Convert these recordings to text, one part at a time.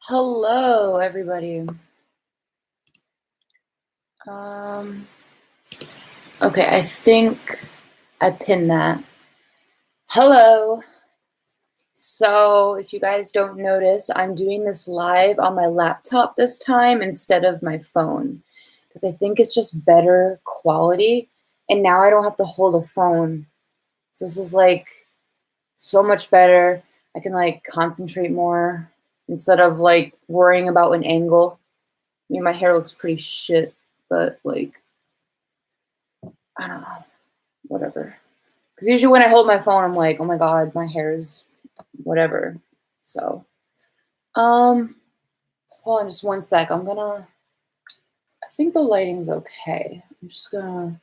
Hello, everybody. Okay, I think I pinned that. Hello. So, if you guys don't notice, I'm doing this live on my laptop this time instead of my phone because I think it's just better quality. And now I don't have to hold a phone. So, this is like so much better. I can like concentrate more instead of like worrying about an angle. I mean, my hair looks pretty shit, but like, I don't know, whatever. Because usually when I hold my phone, I'm like, oh my god, my hair is whatever. So, hold on just one sec. I think the lighting's okay. I'm just gonna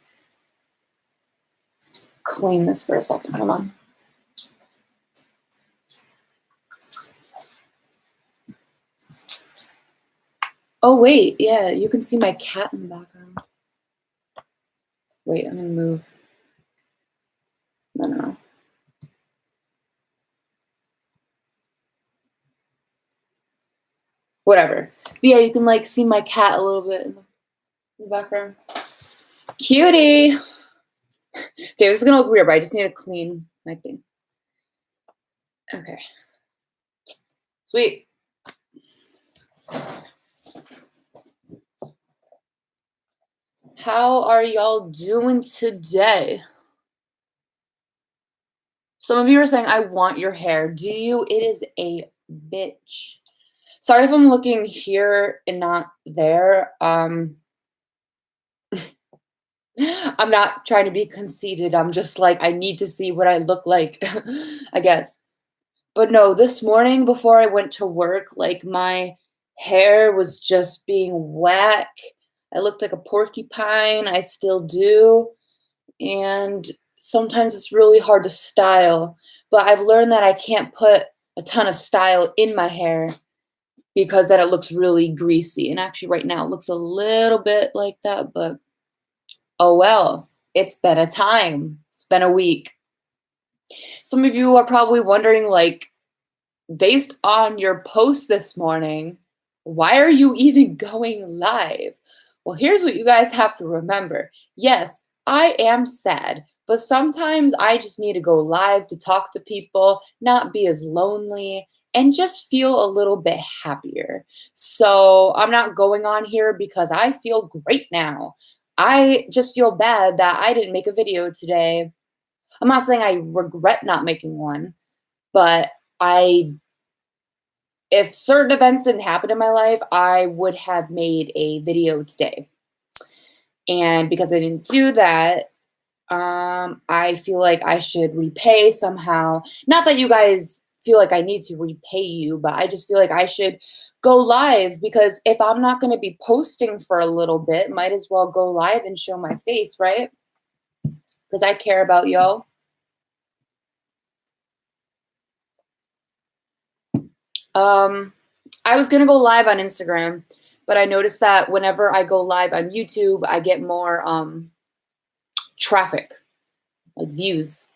clean this for a second. Hold on. Oh wait, yeah, you can see my cat in the background. Wait, I'm gonna move. No. Whatever. But yeah, you can like see my cat a little bit in the background. Cutie! Okay, this is gonna look weird, but I just need to clean my thing. Okay. Sweet. How are y'all doing today? Some of you are saying, I want your hair. Do you? It is a bitch. Sorry if I'm looking here and not there. I'm not trying to be conceited. I'm just like, I need to see what I look like, I guess. But no, this morning before I went to work, like my hair was just being whack. I looked like a porcupine. I still do. And sometimes it's really hard to style. But I've learned that I can't put a ton of style in my hair because then it looks really greasy. And actually right now it looks a little bit like that, but oh well, it's been a time. It's been a week. Some of you are probably wondering, like, based on your post this morning, why are you even going live? Well, here's what you guys have to remember. Yes, I am sad, but sometimes I just need to go live to talk to people, not be as lonely, and just feel a little bit happier. So I'm not going on here because I feel great now. I just feel bad that I didn't make a video today. I'm not saying I regret not making one, but if certain events didn't happen in my life, I would have made a video today. And because I didn't do that, I feel like I should repay somehow. Not that you guys feel like I need to repay you, but I just feel like I should go live because if I'm not going to be posting for a little bit, might as well go live and show my face, right? Because I care about y'all. I was going to go live on Instagram, but I noticed that whenever I go live on YouTube, I get more traffic, like views.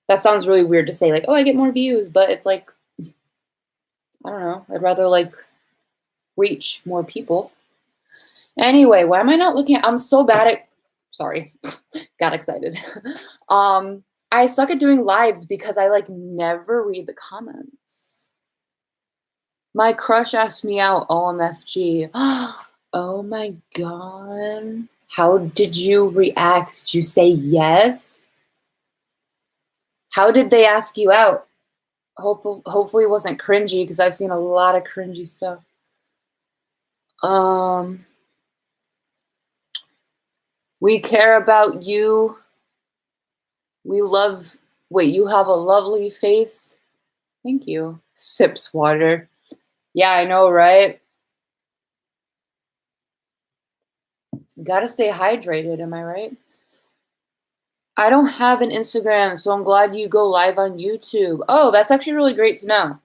That sounds really weird to say, like, oh, I get more views, but it's like, I don't know. I'd rather like reach more people. Anyway, why am I not looking at, I'm so bad at, sorry, got excited. I suck at doing lives because I like never read the comments. My crush asked me out, OMFG. Oh my God. How did you react? Did you say yes? How did they ask you out? Hopefully it wasn't cringy because I've seen a lot of cringy stuff. We care about you. We love, wait, you have a lovely face. Thank you. Sips water. Yeah, I know, right? Gotta stay hydrated, am I right? I don't have an Instagram, so I'm glad you go live on YouTube. Oh, that's actually really great to know.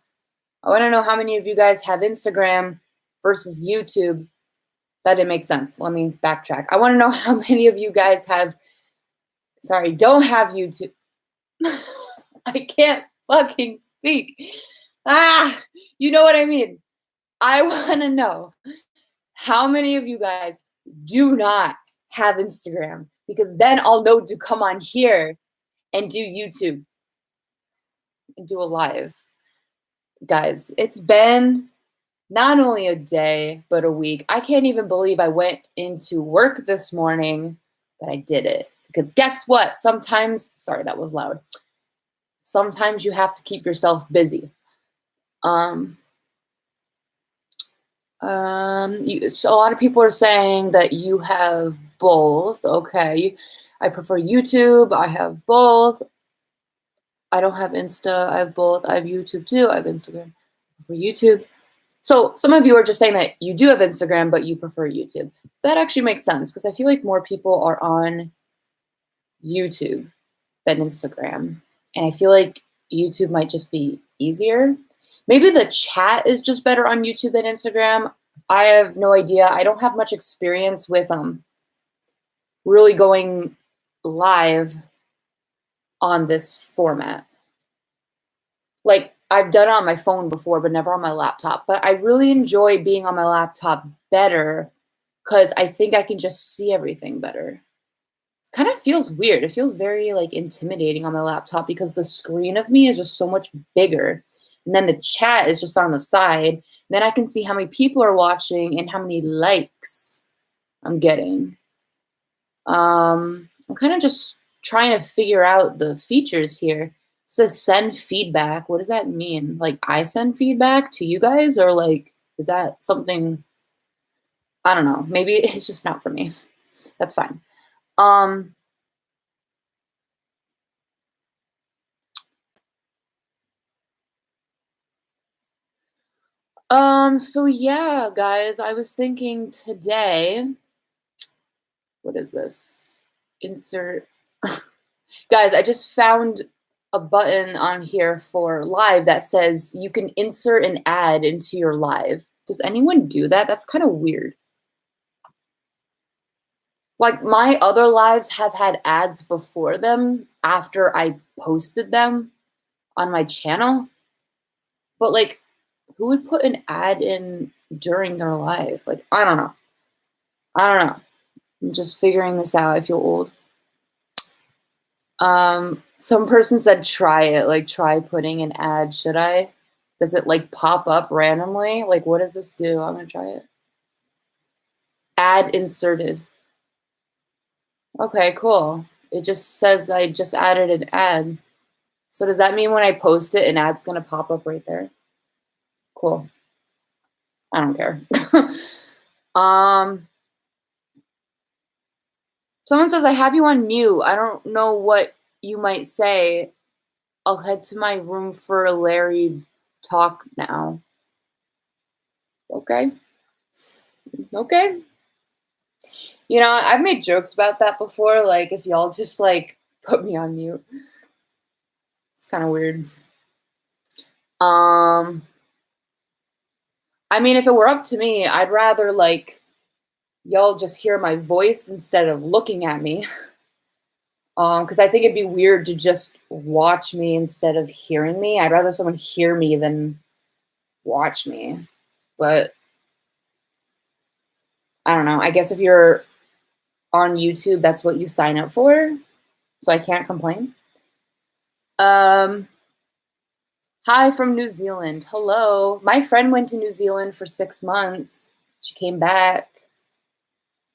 I want to know how many of you guys have Instagram versus YouTube. That didn't make sense. Let me backtrack. I want to know how many of you guys have, sorry, don't have YouTube. I can't fucking speak. You know what I mean. I want to know how many of you guys do not have Instagram, because then I'll know to come on here and do YouTube and do a live. Guys, it's been not only a day, but a week. I can't even believe I went into work this morning, but I did it. Because guess what? Sometimes, sorry, that was loud. Sometimes you have to keep yourself busy. So a lot of people are saying that you have both. Okay, I prefer YouTube. I have both. I don't have Insta. I have both. I have YouTube too. I have Instagram. I prefer YouTube. So some of you are just saying that you do have Instagram, but you prefer YouTube. That actually makes sense, because I feel like more people are on YouTube than Instagram. And I feel like YouTube might just be easier. Maybe the chat is just better on YouTube than Instagram. I have no idea. I don't have much experience with really going live on this format. Like, I've done it on my phone before, but never on my laptop. But I really enjoy being on my laptop better, because I think I can just see everything better. It kind of feels weird. It feels very like intimidating on my laptop, because the screen of me is just so much bigger. And then the chat is just on the side. And then I can see how many people are watching and how many likes I'm getting. I'm kind of just trying to figure out the features here. It says send feedback. What does that mean? Like, I send feedback to you guys, or like, is that something? I don't know. Maybe it's just not for me. That's fine. So yeah, guys, I was thinking today, what is this? Insert. Guys, I just found a button on here for live that says you can insert an ad into your live. Does anyone do that? That's kind of weird. Like, my other lives have had ads before them after I posted them on my channel. But like, who would put an ad in during their live? Like, I don't know. I don't know. I'm just figuring this out. I feel old. Some person said try it, like try putting an ad. Should I? Does it like pop up randomly? Like, what does this do? I'm gonna try it. Ad inserted. Okay, cool. It just says I just added an ad. So does that mean when I post it, an ad's gonna pop up right there? Cool. I don't care. Someone says I have you on mute. I don't know what you might say. I'll head to my room for a Larry talk now. Okay. Okay. You know, I've made jokes about that before. Like, if y'all just like put me on mute, it's kind of weird. I mean, if it were up to me, I'd rather like y'all just hear my voice instead of looking at me. Because I think it'd be weird to just watch me instead of hearing me. I'd rather someone hear me than watch me. But I don't know. I guess if you're on YouTube, that's what you sign up for. So I can't complain. Hi from New Zealand. Hello. My friend went to New Zealand for 6 months. She came back,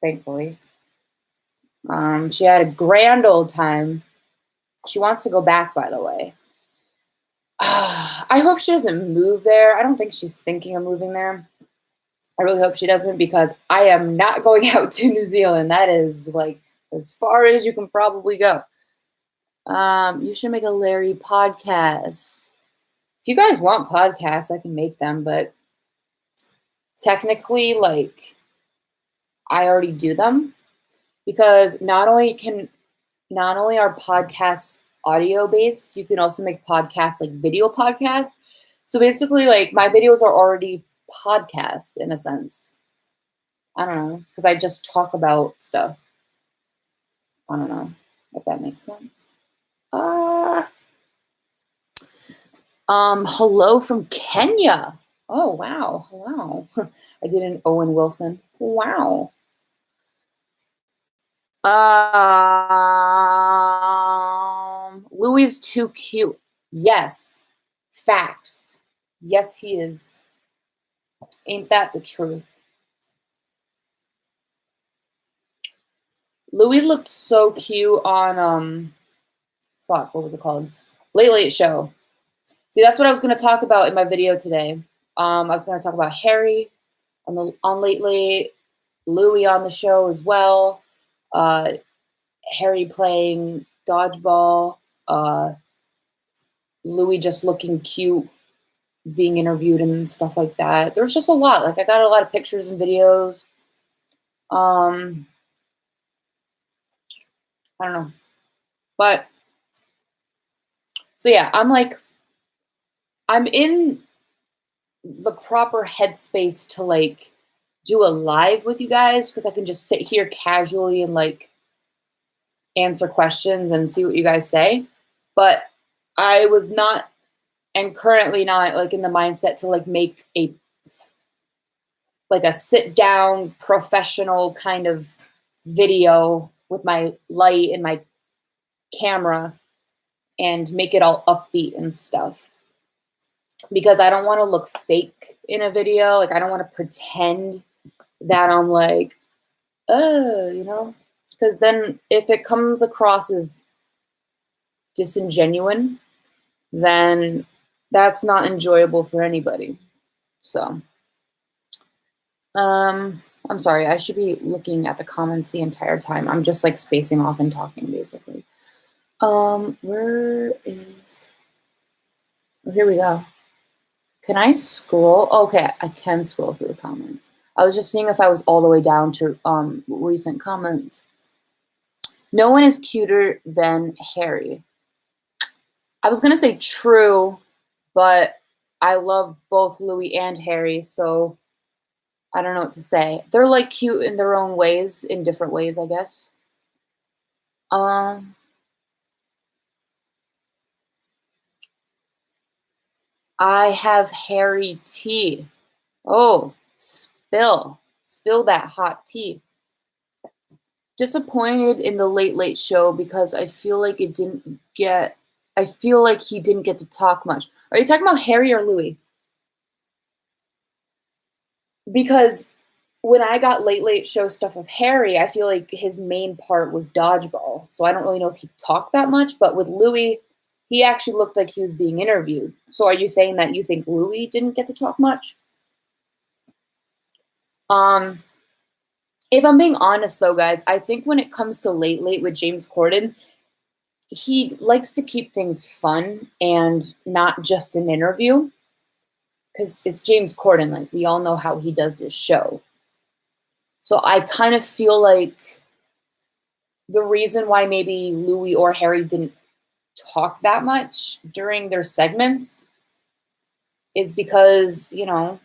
thankfully. She had a grand old time. She wants to go back, by the way. I hope she doesn't move there. I don't think she's thinking of moving there. I really hope she doesn't, because I am not going out to New Zealand. That is like as far as you can probably go. You should make a Larry podcast. If you guys want podcasts, I can make them, but technically, like, I already do them, because not only are podcasts audio based, you can also make podcasts like video podcasts. So basically, like, my videos are already podcasts in a sense. I don't know, because I just talk about stuff. I don't know if that makes sense. Hello from Kenya. Oh, wow. Wow. I did an Owen Wilson. Wow. Louis is too cute. Yes. Facts. Yes, he is. Ain't that the truth? Louis looked so cute on fuck, what was it called? Late Late Show. See, that's what I was gonna talk about in my video today. I was gonna talk about Harry on Late Late, Louis on the show as well. Uh, Harry playing dodgeball. Louis just looking cute, being interviewed and stuff like that. There's just a lot. Like I got a lot of pictures and videos. Um, I don't know, but so yeah, I'm in the proper headspace to like do a live with you guys because I can just sit here casually and like answer questions and see what you guys say. But I was not and currently not like in the mindset to like make a sit down professional kind of video with my light and my camera and make it all upbeat and stuff because I don't want to look fake in a video. Like I don't want to pretend that I'm like, you know, because then if it comes across as disingenuous, then that's not enjoyable for anybody. So, I'm sorry, I should be looking at the comments the entire time. I'm just like spacing off and talking basically. Where is, oh, here we go. Can I scroll? Okay, I can scroll through the comments. I was just seeing if I was all the way down to recent comments. No one is cuter than Harry. I was gonna say true, but I love both Louis and Harry, so I don't know what to say. They're like cute in their own ways, in different ways, I guess. Um, I have Harry tea. Oh, spill that hot tea. Disappointed in the Late Late Show because I feel like he didn't get to talk much. Are you talking about Harry or Louis? Because when I got Late Late Show stuff of Harry, I feel like his main part was dodgeball. So I don't really know if he talked that much, but with Louis, he actually looked like he was being interviewed. So are you saying that you think Louis didn't get to talk much? Um, if I'm being honest though, guys, I think when it comes to Late Late with James Corden, he likes to keep things fun and not just an interview. Because it's James Corden, like we all know how he does this show. So I kind of feel like the reason why maybe Louis or Harry didn't talk that much during their segments is because, you know,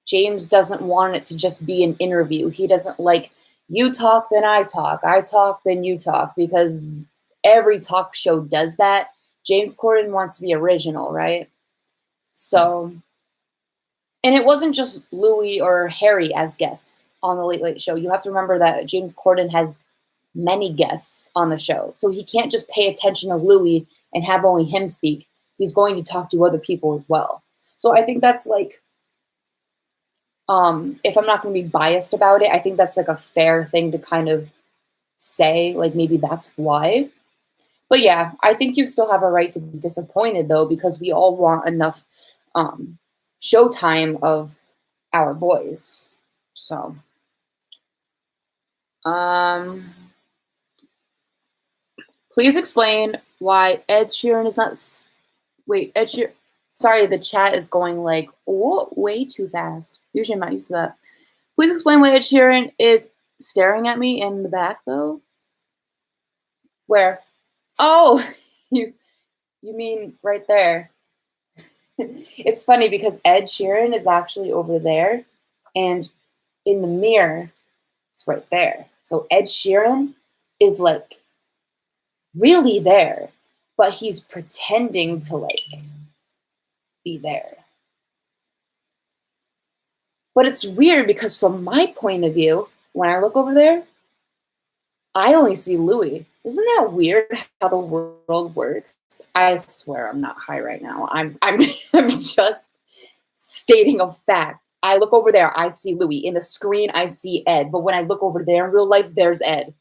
James doesn't want it to just be an interview. He doesn't like you talk, then I talk, then you talk, because every talk show does that. James Corden wants to be original, right? So, and it wasn't just Louis or Harry as guests on the Late Late Show. You have to remember that James Corden has many guests on the show. So he can't just pay attention to Louis and have only him speak. He's going to talk to other people as well. So I think that's like, if I'm not going to be biased about it, I think that's like a fair thing to kind of say, like maybe that's why. But yeah, I think you still have a right to be disappointed though, because we all want enough showtime of our boys. So, um, please explain why Ed Sheeran is not. Wait, Ed Sheeran. Sorry, the chat is going like way too fast. Usually I'm not used to that. Please explain why Ed Sheeran is staring at me in the back though. Where? Oh, you you mean right there? It's funny because Ed Sheeran is actually over there, and in the mirror, it's right there. So Ed Sheeran is like really there, but he's pretending to like be there. But it's weird because from my point of view, when I look over there, I only see Louis. Isn't that weird how the world works? I swear I'm not high right now. I'm I'm just stating a fact. I look over there, I see Louis. In the screen, I see Ed. But when I look over there in real life, there's Ed.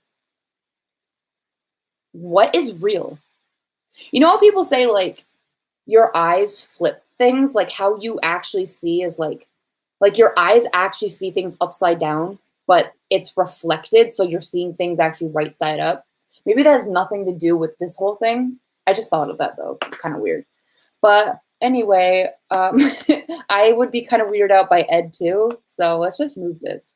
What is real? You know how people say like your eyes flip things, like how you actually see is like your eyes actually see things upside down, but it's reflected, so you're seeing things actually right side up. Maybe that has nothing to do with this whole thing. I just thought of that though. It's kind of weird. But anyway, I would be kind of weirded out by Ed too. So let's just move this.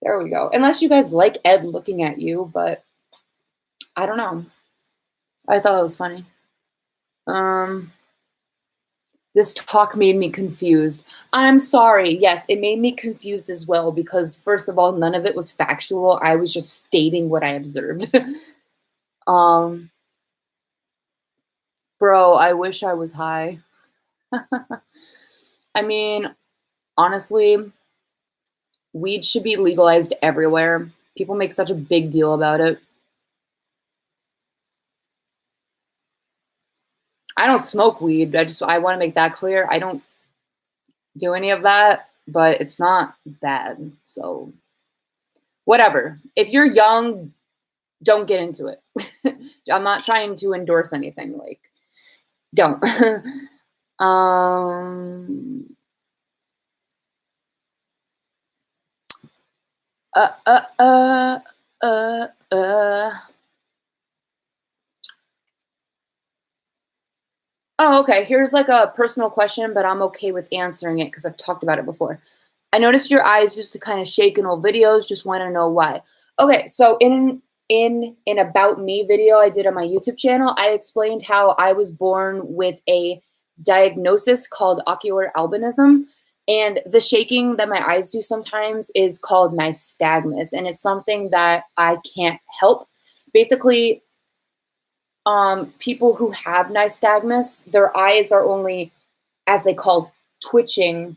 There we go. Unless you guys like Ed looking at you, but I don't know. I thought it was funny. Um, this talk made me confused. I'm sorry. Yes, it made me confused as well because first of all, none of it was factual. I was just stating what I observed. um, bro, I wish I was high. I mean, honestly, weed should be legalized everywhere. People make such a big deal about it. I don't smoke weed. I want to make that clear. I don't do any of that, but it's not bad. So, whatever. If you're young, don't get into it. I'm not trying to endorse anything. Like, don't. um. Uh. Uh. Uh. Uh. Uh. Oh, okay. Here's like a personal question, but I'm okay with answering it because I've talked about it before. I noticed your eyes used to kind of shake in old videos. Just want to know why. Okay, so in about me video I did on my YouTube channel, I explained how I was born with a diagnosis called ocular albinism, and the shaking that my eyes do sometimes is called nystagmus, and it's something that I can't help. Basically, people who have nystagmus, their eyes are only, as they call, twitching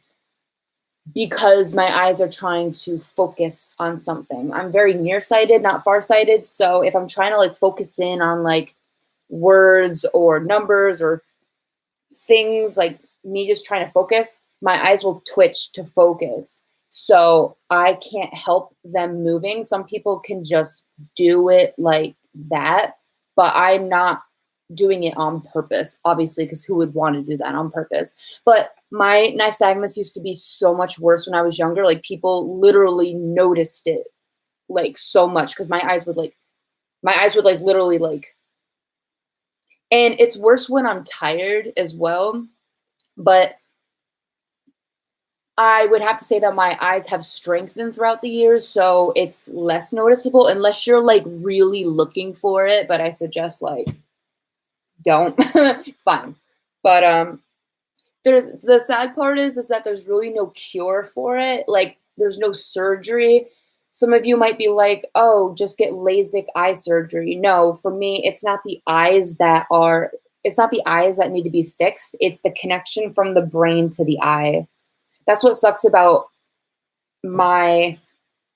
because my eyes are trying to focus on something. I'm very nearsighted, not farsighted. So if I'm trying to like focus in on like words or numbers or things, like me just trying to focus, my eyes will twitch to focus. So I can't help them moving. Some people can just do it like that, but I'm not doing it on purpose, obviously, because who would want to do that on purpose? But my nystagmus used to be so much worse when I was younger. Like people literally noticed it like so much because my eyes would like literally like, and it's worse when I'm tired as well. But I would have to say that my eyes have strengthened throughout the years, so it's less noticeable unless you're like really looking for it. But I suggest like don't. It's fine. But there's the sad part is that there's really no cure for it. Like there's no surgery. Some of you might be like, "Oh, just get LASIK eye surgery." No, for me, it's not the eyes that need to be fixed. It's the connection from the brain to the eye. That's what sucks about my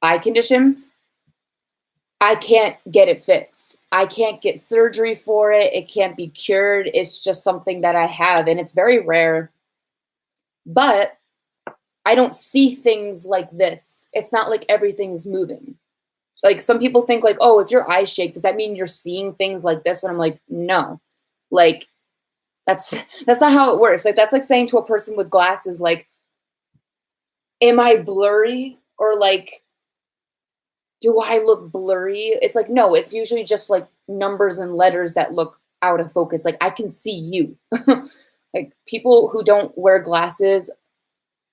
eye condition. I can't get it fixed. I can't get surgery for it. It can't be cured. It's just something that I have, and it's very rare. But I don't see things like this. It's not like everything is moving. Like some people think like, "Oh, if your eyes shake, does that mean you're seeing things like this?" And I'm like, "No." Like that's that's not how it works. Like that's like saying to a person with glasses like, "Am I blurry?" Or like, "Do I look blurry?" It's like, no, it's usually just like numbers and letters that look out of focus. Like I can see you. Like people who don't wear glasses,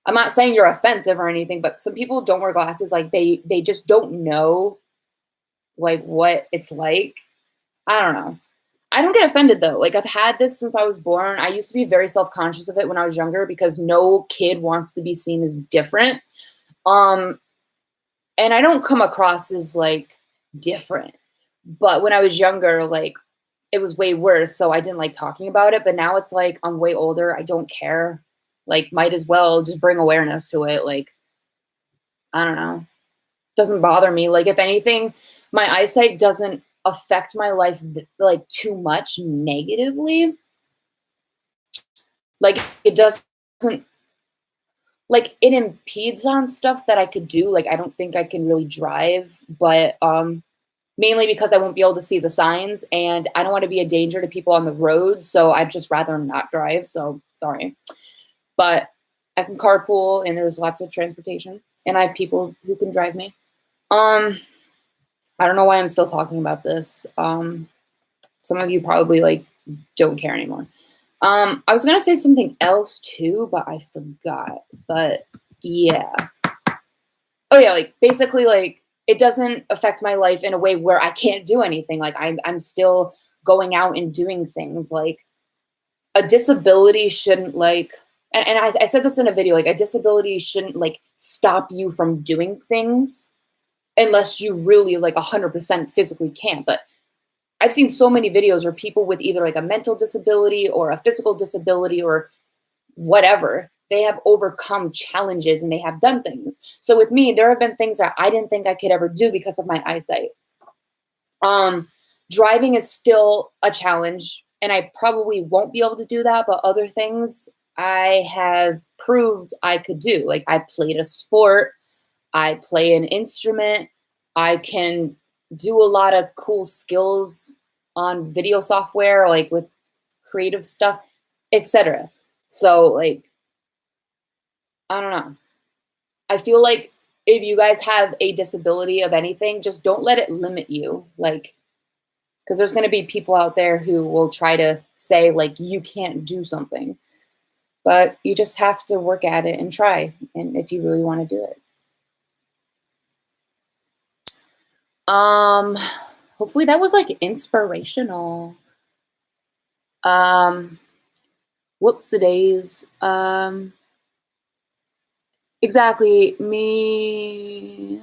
I'm not saying you're offensive or anything, but some people don't wear glasses like they just don't know like what it's like. I don't know. I don't get offended though. Like I've had this since I was born. I used to be very self-conscious of it when I was younger because no kid wants to be seen as different. Um and I don't come across as like different. But when I was younger, like it was way worse, so I didn't like talking about it, but now it's like I'm way older, I don't care. Like might as well just bring awareness to it. Like I don't know. Doesn't bother me. Like, if anything, my eyesight doesn't affect my life like too much negatively. Like, it doesn't, like, it impedes on stuff that I could do. Like, I don't think I can really drive, but mainly because I won't be able to see the signs and I don't want to be a danger to people on the road, so I'd just rather not drive. So sorry. But I can carpool and there's lots of transportation and I have people who can drive me. Um I don't know why I'm still talking about this. Some of you probably like don't care anymore. I was gonna say something else too, but I forgot. But yeah. Oh yeah, like basically like it doesn't affect my life in a way where I can't do anything. Like I'm still going out and doing things. Like a disability shouldn't like and I said this in a video, like a disability shouldn't like stop you from doing things unless you really like 100% physically can. But I've seen so many videos where people with either like a mental disability or a physical disability or whatever, they have overcome challenges and they have done things. So with me, there have been things that I didn't think I could ever do because of my eyesight. Um, Driving is still a challenge, and I probably won't be able to do that, but other things I have proved I could do. Like I played a sport, I play an instrument, I can do a lot of cool skills on video software, like with creative stuff, etc. So like I don't know. I feel like if you guys have a disability of anything, just don't let it limit you. Like, because there's going to be people out there who will try to say, like, you can't do something. But you just have to work at it and try. And if you really want to do it. Um, Hopefully that was like inspirational. Um, Whoops the days. Exactly. Me.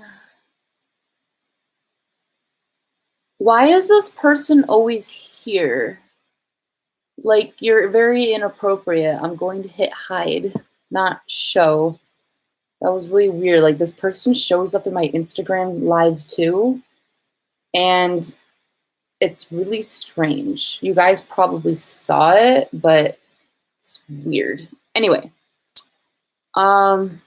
Why is this person always here? Like, you're very inappropriate. I'm going to hit hide, not show. That was really weird. Like, this person shows up in my Instagram lives too, and it's really strange. You guys probably saw it, but it's weird. Anyway, um,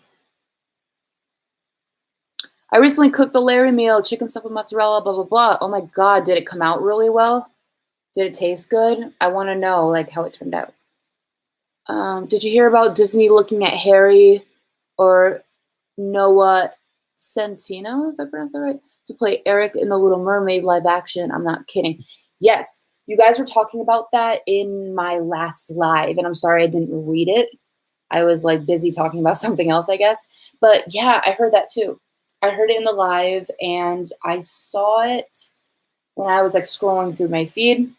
I recently cooked the Larry meal, chicken stuffed with mozzarella, blah, blah, blah. Oh my God, did it come out really well? Did it taste good? I want to know, like, how it turned out. Did you hear about Disney looking at Harry or Noah Centino, if I pronounce that right, to play Eric in The Little Mermaid live action? I'm not kidding. Yes, you guys were talking about that in my last live, and I'm sorry I didn't read it. I was like busy talking about something else, I guess. But yeah, I heard that too. I heard it in the live, and I saw it when I was like scrolling through my feed,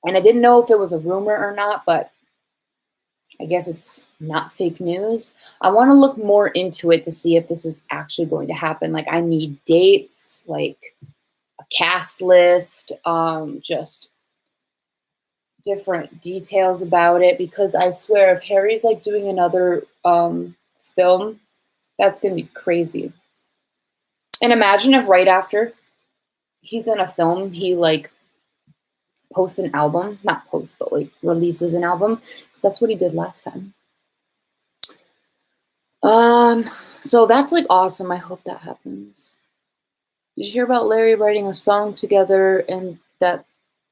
and I didn't know if it was a rumor or not, but I guess it's not fake news. I want to look more into it to see if this is actually going to happen. Like, I need dates, like a cast list, just different details about it, because I swear if Harry's like doing another film, that's going to be crazy. And imagine if right after he's in a film, he like posts an album, not posts, but like releases an album, because that's what he did last time. So that's like awesome. I hope that happens. Did you hear about Larry writing a song together and that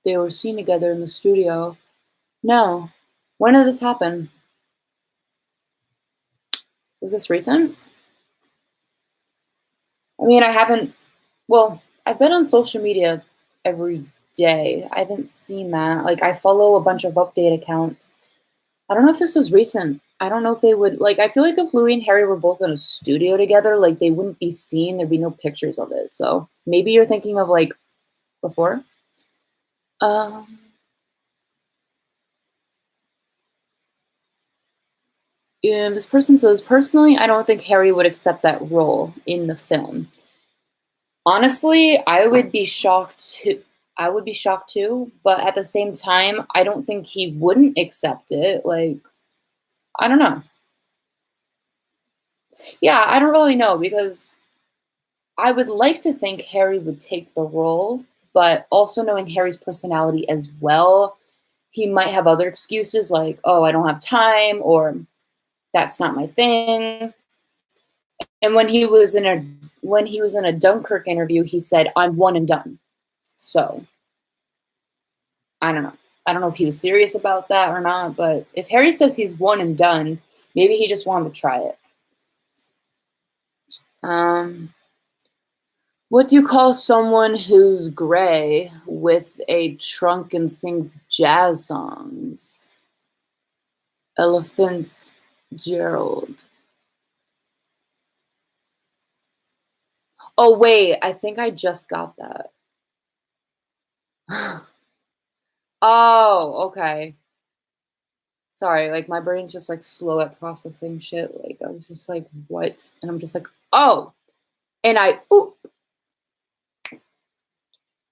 they were seen together in the studio? No. When did this happen? Was this recent? I mean, well, I've been on social media every day. I haven't seen that. Like, I follow a bunch of update accounts. I don't know if this was recent. I don't know if they would, like, I feel like if Louis and Harry were both in a studio together, like, they wouldn't be seen. There'd be no pictures of it. So maybe you're thinking of, like, before. Um, this person says, personally, I don't think Harry would accept that role in the film. Honestly, I would be shocked too. I would be shocked too, but at the same time, I don't think he wouldn't accept it. Like, I don't know. Yeah, I don't really know because I would like to think Harry would take the role, but also knowing Harry's personality as well, he might have other excuses like, "Oh, I don't have time," or "That's not my thing." And when he was in a Dunkirk interview, he said, "I'm one and done." So, I don't know. I don't know if he was serious about that or not, but if Harry says he's one and done, maybe he just wanted to try it. Um, what do you call someone who's gray with a trunk and sings jazz songs? Elephants Gerald. Oh, wait, I think I just got that. Oh, okay. Sorry, like my brain's just like slow at processing shit. Like I was just like, what? And I'm just like, oh. And ooh,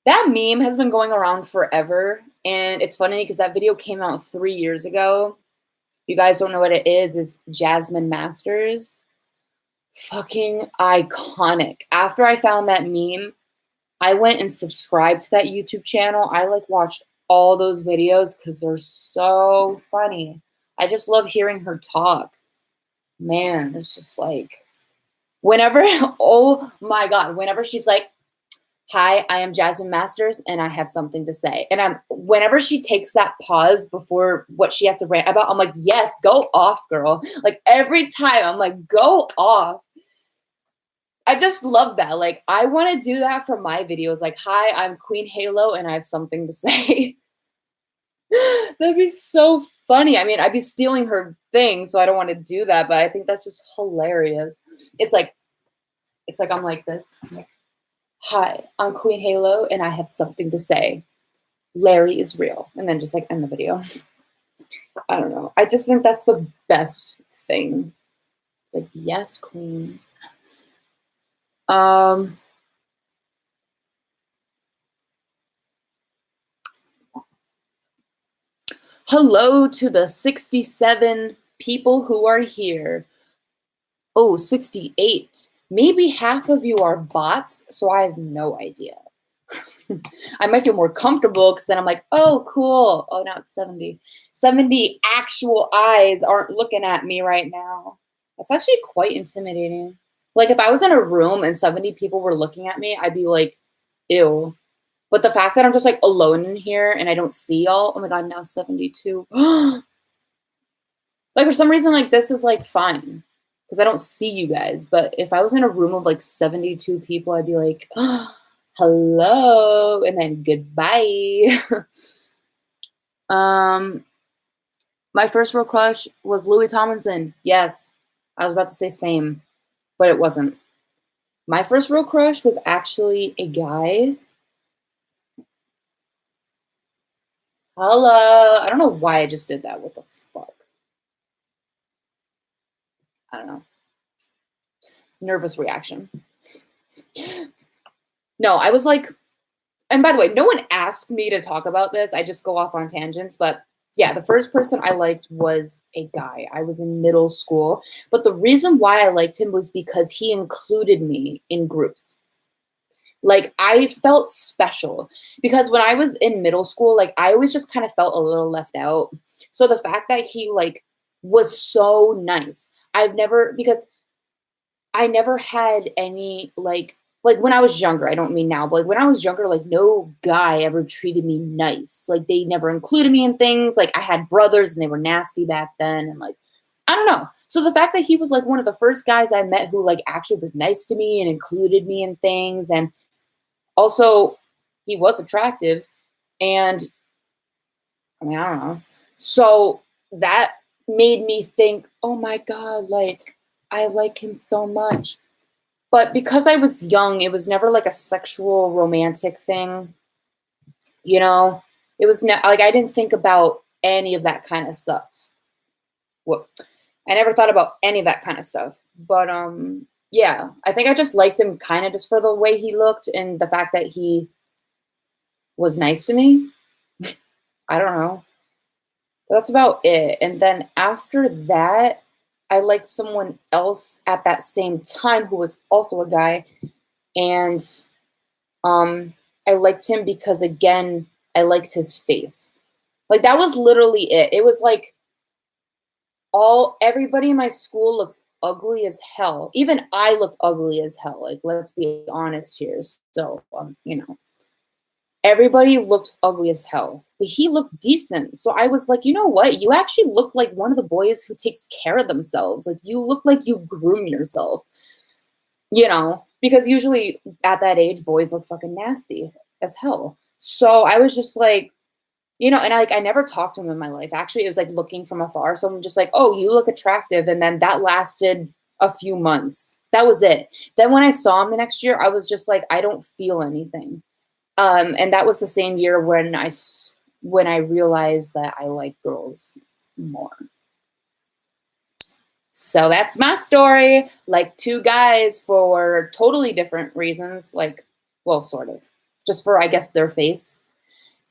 that meme has been going around forever. And it's funny because that video came out 3 years ago. If you guys don't know what it is, it's Jasmine Masters. Fucking iconic. After I found that meme, I went and subscribed to that YouTube channel. I like watched all those videos because they're so funny. I just love hearing her talk. Man, it's just like whenever, oh my God, whenever she's like, "Hi, I am Jasmine Masters and I have something to say." And whenever she takes that pause before what she has to rant about, I'm like, yes, go off, girl. Like every time I'm like, go off. I just love that. Like, I want to do that for my videos. Like, "Hi, I'm Queen Halo and I have something to say." That'd be so funny. I mean, I'd be stealing her thing, so I don't want to do that, but I think that's just hilarious. It's like I'm like this. I'm like, "Hi, I'm Queen Halo and I have something to say. Larry is real." And then just like end the video. I don't know. I just think that's the best thing. It's like, yes, Queen. Um, Hello to the 67 people who are here. Oh, 68. Maybe half of you are bots, so I have no idea. I might feel more comfortable because then I'm like, oh, cool. Oh, now it's 70. 70 actual eyes aren't looking at me right now. That's actually quite intimidating. Like, if I was in a room and 70 people were looking at me, I'd be like, ew. But the fact that I'm just like alone in here and I don't see y'all, oh my God, now 72. Like, for some reason, like, this is like fine because I don't see you guys. But if I was in a room of like 72 people, I'd be like, oh, hello, and then goodbye. um, my first real crush was Louis Tomlinson. Yes, I was about to say same, but it wasn't. My first real crush was actually a guy. Hello. I don't know why I just did that. What the fuck? I don't know. Nervous reaction. No, I was like, and by the way, no one asked me to talk about this. I just go off on tangents. But yeah, the first person I liked was a guy. I was in middle school. But the reason why I liked him was because he included me in groups. Like, I felt special because when I was in middle school, like, I always just kind of felt a little left out. So the fact that he, like, was so nice. Because I never had any, like when I was younger, I don't mean now, but like when I was younger, like no guy ever treated me nice. Like they never included me in things. Like I had brothers and they were nasty back then. And like, I don't know. So the fact that he was like one of the first guys I met who like actually was nice to me and included me in things. And also he was attractive. And I mean, I don't know. So that made me think, oh my God, like I like him so much. But because I was young, it was never like a sexual romantic thing, you know? It was like I didn't think about any of that kind of stuff. What I never thought about any of that kind of stuff. But yeah, I think I just liked him kind of just for the way he looked and the fact that he was nice to me. I don't know. But that's about it. And then after that, I liked someone else at that same time who was also a guy, and um, I liked him because again, I liked his face. Like that was literally it. It was like all everybody in my school looks ugly as hell. Even I looked ugly as hell. Like let's be honest here. So, everybody looked ugly as hell, but he looked decent. So I was like, you know what? You actually look like one of the boys who takes care of themselves. Like you look like you groom yourself, because usually at that age, boys look fucking nasty as hell. So I was just like, and I never talked to him in my life. Actually, it was like looking from afar. So I'm just like, oh, you look attractive. And then that lasted a few months. That was it. Then when I saw him the next year, I was just like, I don't feel anything. And that was the same year when I realized that I like girls more. So that's my story. Like two guys for totally different reasons, like, well, sort of, just for I guess their face,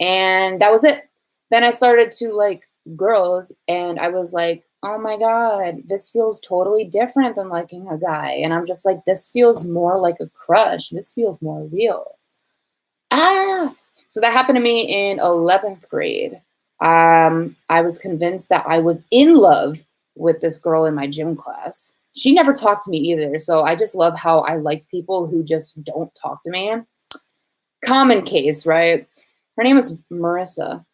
and that was it. Then I started to like girls, and I was like, oh my god, this feels totally different than liking a guy, and I'm just like, this feels more like a crush. This feels more real. Ah, so that happened to me in 11th grade. I was convinced that I was in love with this girl in my gym class. She never talked to me either. So I just love how I like people who just don't talk to me. Common case, right? Her name is Marissa.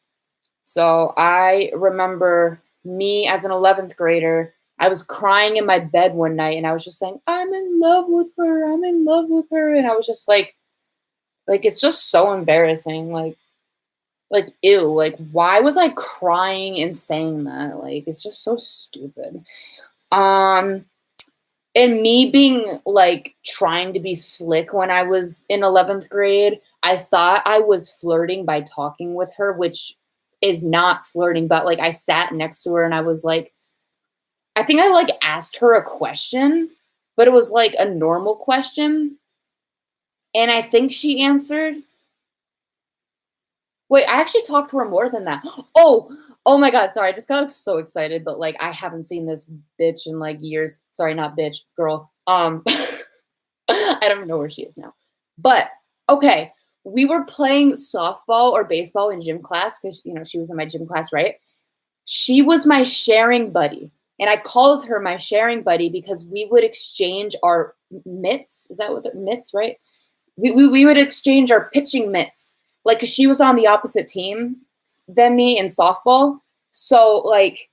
So I remember me as an 11th grader. I was crying in my bed one night and I was just saying, I'm in love with her. I'm in love with her. And I was just like it's just so embarrassing. Like ew, like why was I crying and saying that? Like it's just so stupid. Um and me being like trying to be slick when I was in 11th grade, I thought I was flirting by talking with her, which is not flirting, but like I sat next to her and I was like, I think I like asked her a question, but it was like a normal question. And I think she answered. Wait, I actually talked to her more than that. Oh, oh my god, sorry, I just got like, so excited, but like I haven't seen this bitch in like years. Sorry, not bitch, girl. I don't even know where she is now. But okay, we were playing softball or baseball in gym class because she was in my gym class, right? She was my sharing buddy. And I called her my sharing buddy because we would exchange our mitts. Is that what mitts, right? We would exchange our pitching mitts. Like, 'cause she was on the opposite team than me in softball. So like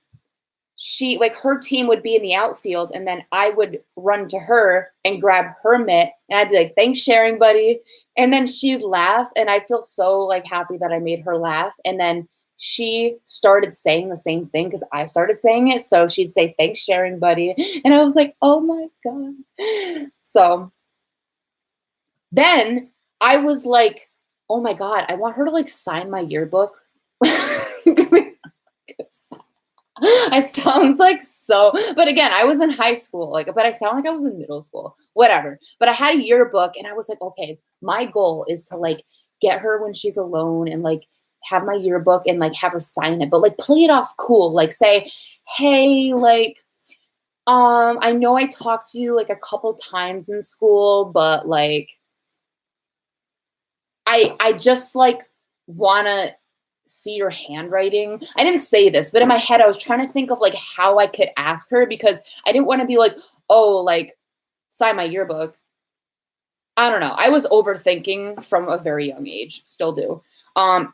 her team would be in the outfield and then I would run to her and grab her mitt and I'd be like, thanks sharing buddy. And then she'd laugh and I'd feel so like happy that I made her laugh. And then she started saying the same thing because I started saying it. So she'd say, thanks sharing buddy. And I was like, oh my God. So then I was like, oh my God, I want her to like sign my yearbook. I sound like so, but again, I was in high school, like, but I sound like I was in middle school, whatever. But I had a yearbook and I was like, okay, my goal is to like get her when she's alone and like have my yearbook and like have her sign it, but like play it off cool. Like say, hey, like, I know I talked to you like a couple times in school, but like I just like wanna see your handwriting. I didn't say this, but in my head I was trying to think of like how I could ask her because I didn't want to be like, "Oh, like sign my yearbook." I don't know. I was overthinking from a very young age, still do.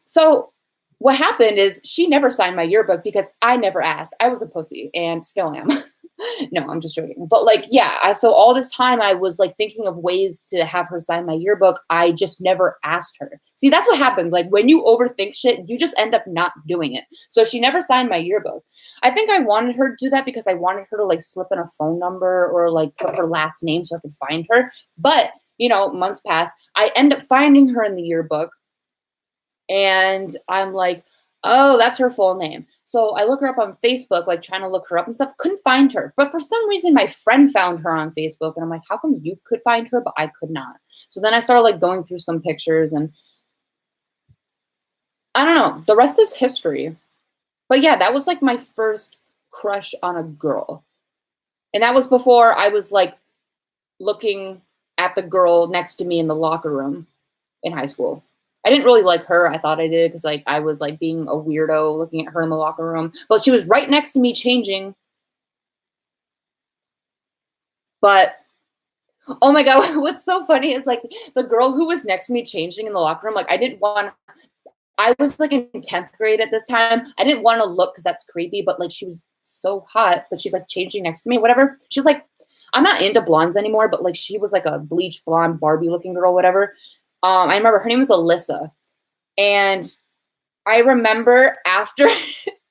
So what happened is she never signed my yearbook because I never asked. I was a pussy and still am. No, I'm just joking. But like, yeah, so all this time I was like thinking of ways to have her sign my yearbook. I just never asked her. See, that's what happens. Like when you overthink shit, you just end up not doing it. So she never signed my yearbook. I think I wanted her to do that because I wanted her to like slip in a phone number or like put her last name so I could find her. But months pass. I end up finding her in the yearbook and I'm like, oh, that's her full name. So I look her up on Facebook, like trying to look her up and stuff. Couldn't find her. But for some reason, my friend found her on Facebook. And I'm like, how come you could find her, but I could not? So then I started like going through some pictures and I don't know. The rest is history. But yeah, that was like my first crush on a girl. And that was before I was like looking at the girl next to me in the locker room in high school. I didn't really like her. I thought I did because like I was like being a weirdo looking at her in the locker room. But she was right next to me changing. But oh my god, what's so funny is like the girl who was next to me changing in the locker room, like I was like in 10th grade at this time. I didn't want to look because that's creepy, but like she was so hot, but she's like changing next to me, whatever. She's like, I'm not into blondes anymore, but like she was like a bleach blonde Barbie looking girl, whatever. I remember her name was Alyssa. And I remember after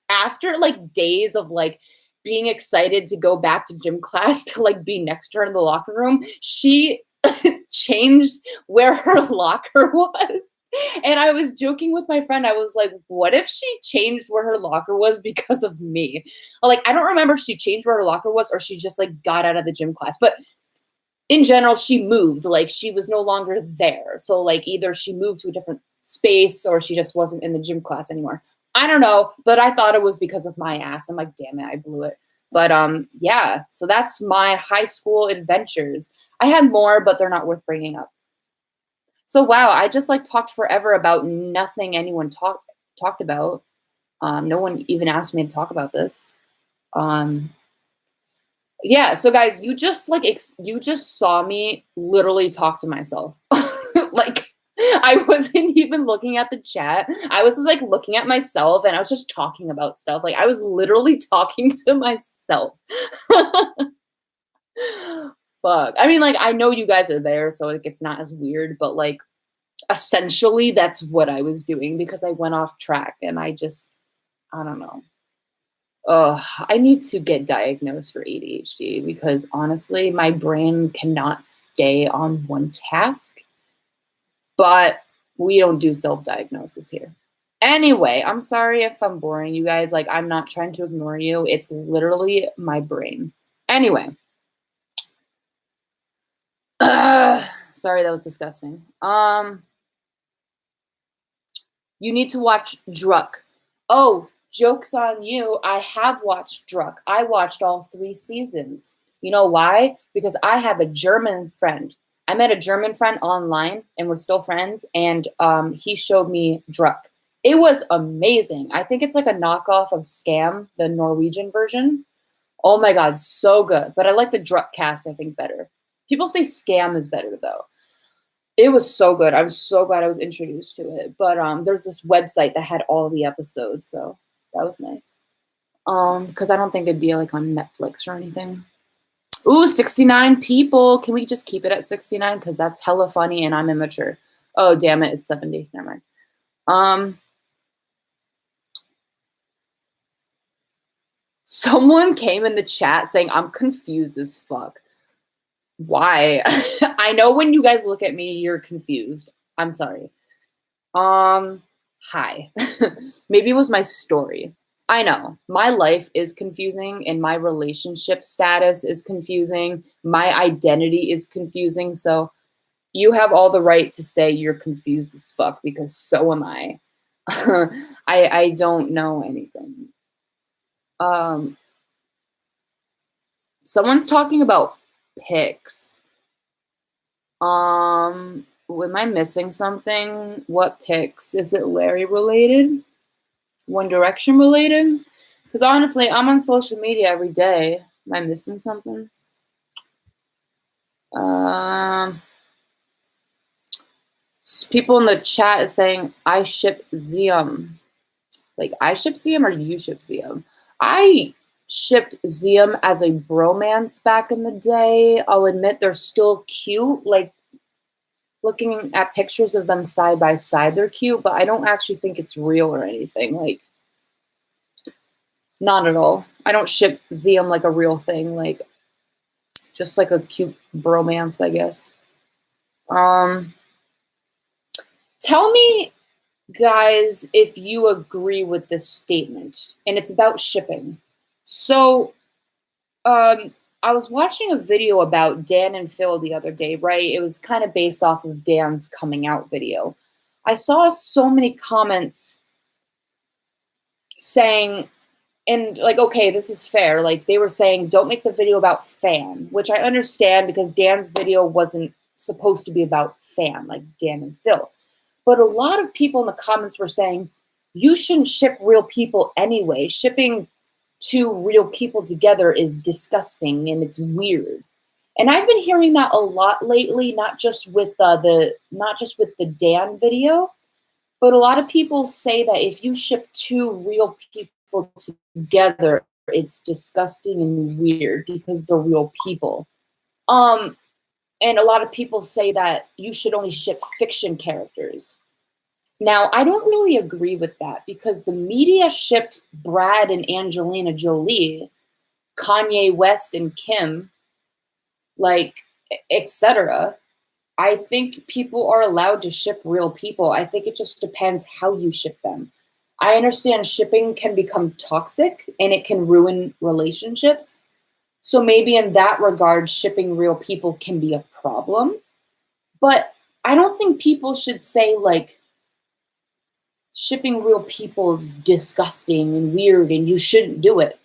after like days of like being excited to go back to gym class to like be next to her in the locker room, she changed where her locker was. And I was joking with my friend. I was like, what if she changed where her locker was because of me? Like, I don't remember if she changed where her locker was or she just like got out of the gym class. But in general, she moved. Like, she was no longer there. So, like, either she moved to a different space or she just wasn't in the gym class anymore. I don't know, but I thought it was because of my ass. I'm like, damn it, I blew it. But yeah, so that's my high school adventures. I had more, but they're not worth bringing up. So wow, I just like talked forever about nothing anyone talked about. No one even asked me to talk about this. Um, yeah, so guys, you just like you just saw me literally talk to myself. Like I wasn't even looking at the chat. I was just like looking at myself and I was just talking about stuff. Like I was literally talking to myself. Fuck. I mean, like I know you guys are there, so like it's not as weird, but like essentially that's what I was doing because I went off track and I don't know. I need to get diagnosed for ADHD because honestly, my brain cannot stay on one task, but we don't do self-diagnosis here. Anyway, I'm sorry if I'm boring you guys. Like, I'm not trying to ignore you. It's literally my brain. Anyway. Sorry, that was disgusting. You need to watch Druck. Oh, joke's on you. I have watched Druck. I watched all 3 seasons. You know why? Because I have a German friend. I met a German friend online and we're still friends. And he showed me Druck. It was amazing. I think it's like a knockoff of Scam, the Norwegian version. Oh my God, so good. But I like the Druck cast, I think, better. People say Scam is better though. It was so good. I'm so glad I was introduced to it. But there's this website that had all the episodes, so that was nice. Because I don't think it'd be like on Netflix or anything. Ooh, 69 people. Can we just keep it at 69? Because that's hella funny and I'm immature. Oh, damn it, it's 70. Never mind. Someone came in the chat saying I'm confused as fuck. Why? I know when you guys look at me, you're confused. I'm sorry. Hi. Maybe it was my story. I know. My life is confusing and my relationship status is confusing. My identity is confusing. So you have all the right to say you're confused as fuck because so am I. I don't know anything. Someone's talking about pics. Am I missing something? What pics? Is it Larry related? One Direction related? Because honestly, I'm on social media every day. Am I missing something? People in the chat is saying I ship Zium. Like I ship Zium or you ship Zium? I shipped Zium as a bromance back in the day. I'll admit they're still cute. Like looking at pictures of them side by side, they're cute, but I don't actually think it's real or anything. Like, not at all. I don't ship Zium like a real thing. Like, just like a cute bromance, I guess. Tell me, guys, if you agree with this statement, and it's about shipping. So, I was watching a video about Dan and Phil the other day, right? It was kind of based off of Dan's coming out video. I saw so many comments saying And like, okay, this is fair. Like they were saying, don't make the video about fan, which I understand because Dan's video wasn't supposed to be about fan, like Dan and Phil. But a lot of people in the comments were saying, you shouldn't ship real people anyway. Shipping two real people together is disgusting and it's weird. And I've been hearing that a lot lately, not just with the Dan video, but a lot of people say that if you ship two real people together, it's disgusting and weird because they're real people. Um, and a lot of people say that you should only ship fiction characters. Now, I don't really agree with that because the media shipped Brad and Angelina Jolie, Kanye West and Kim, like, etc. I think people are allowed to ship real people. I think it just depends how you ship them. I understand shipping can become toxic and it can ruin relationships. So maybe in that regard, shipping real people can be a problem. But I don't think people should say, like, shipping real people is disgusting and weird and you shouldn't do it.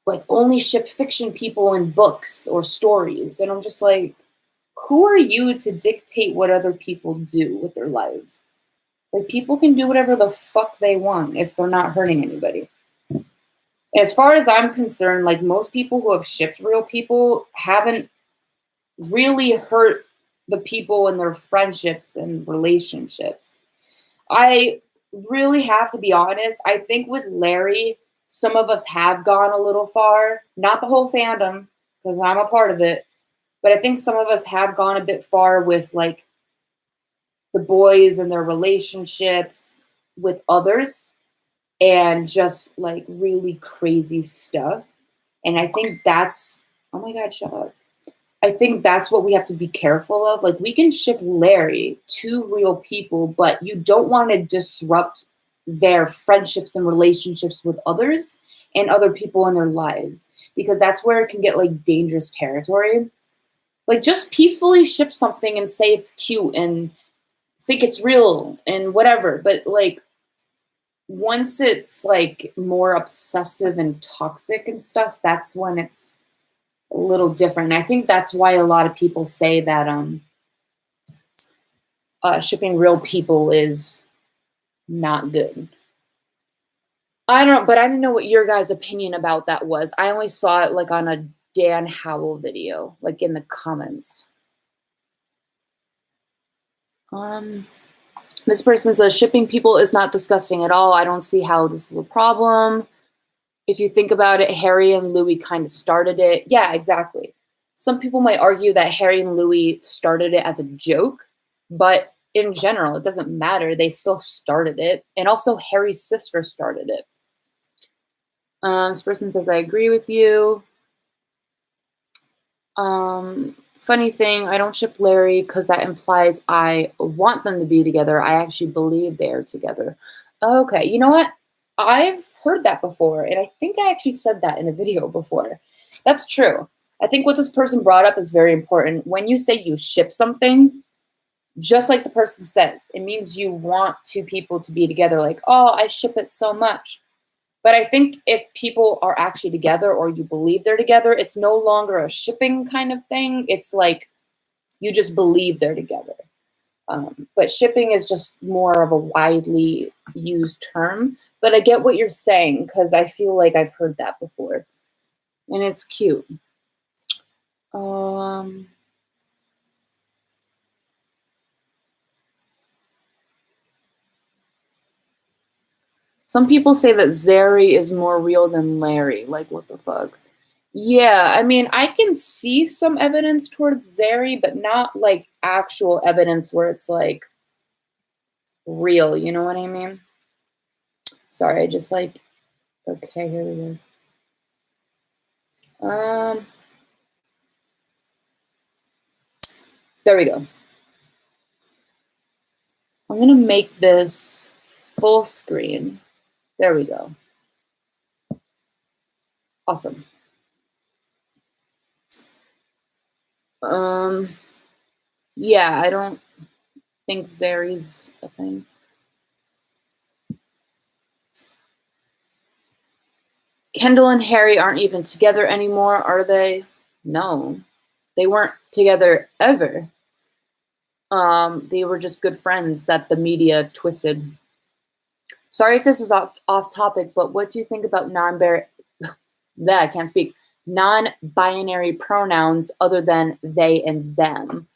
Like, only ship fiction people in books or stories. And I'm just like, who are you to dictate what other people do with their lives? Like, people can do whatever the fuck they want if they're not hurting anybody. As far as I'm concerned, like, most people who have shipped real people haven't really hurt the people in their friendships and relationships. I really have to be honest. I think with Larry, some of us have gone a little far. Not the whole fandom, because I'm a part of it. But I think some of us have gone a bit far with, like, the boys and their relationships with others and just, like, really crazy stuff. And I think that's, oh my God, shut up. I think that's what we have to be careful of. Like, we can ship Larry to real people, but you don't want to disrupt their friendships and relationships with others and other people in their lives, because that's where it can get, like, dangerous territory. Like, just peacefully ship something and say it's cute and think it's real and whatever. But, like, once it's, like, more obsessive and toxic and stuff, that's when it's a little different. I think that's why a lot of people say that shipping real people is not good. I don't know, but I didn't know what your guys' opinion about that was. I only saw it, like, on a Dan Howell video, like, in the comments. This person says shipping people is not disgusting at all. I don't see how this is a problem. If you think about it, Harry and Louis kind of started it. Yeah, exactly. Some people might argue that Harry and Louis started it as a joke, but in general, it doesn't matter. They still started it. And also Harry's sister started it. This person says, I agree with you. Funny thing, I don't ship Larry because that implies I want them to be together. I actually believe they are together. Okay, you know what? I've heard that before, and I think I actually said that in a video before. That's true. I think what this person brought up is very important. When you say you ship something, just like the person says, it means you want two people to be together. Like, oh, I ship it so much. But I think if people are actually together or you believe they're together, it's no longer a shipping kind of thing. It's like you just believe they're together. But shipping is just more of a widely used term. But I get what you're saying because I feel like I've heard that before. And it's cute. Some people say that Zeri is more real than Larry. Like, what the fuck? Yeah, I mean, I can see some evidence towards Zeri, but not, like, actual evidence where it's, like, real. You know what I mean? Sorry, I just, like, okay, here we go. There we go. I'm going to make this full screen. There we go. Awesome. Yeah, I don't think Zeri's a thing. Kendall and Harry aren't even together anymore, are they? No, they weren't together ever. They were just good friends that the media twisted. Sorry if this is off topic, but what do you think about that I can't speak, non-binary pronouns other than they and them?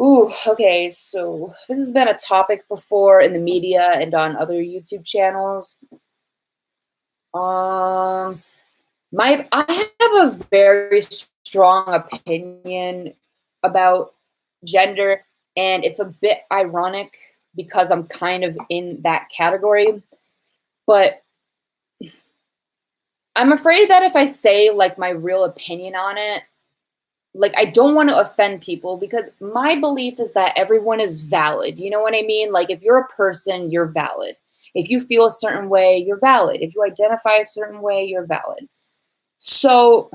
Ooh, okay, so this has been a topic before in the media and on other YouTube channels. Um, I have a very strong opinion about gender, and it's a bit ironic because I'm kind of in that category. But I'm afraid that if I say like my real opinion on it, like I don't want to offend people because my belief is that everyone is valid. You know what I mean? Like if you're a person, you're valid. If you feel a certain way, you're valid. If you identify a certain way, you're valid. So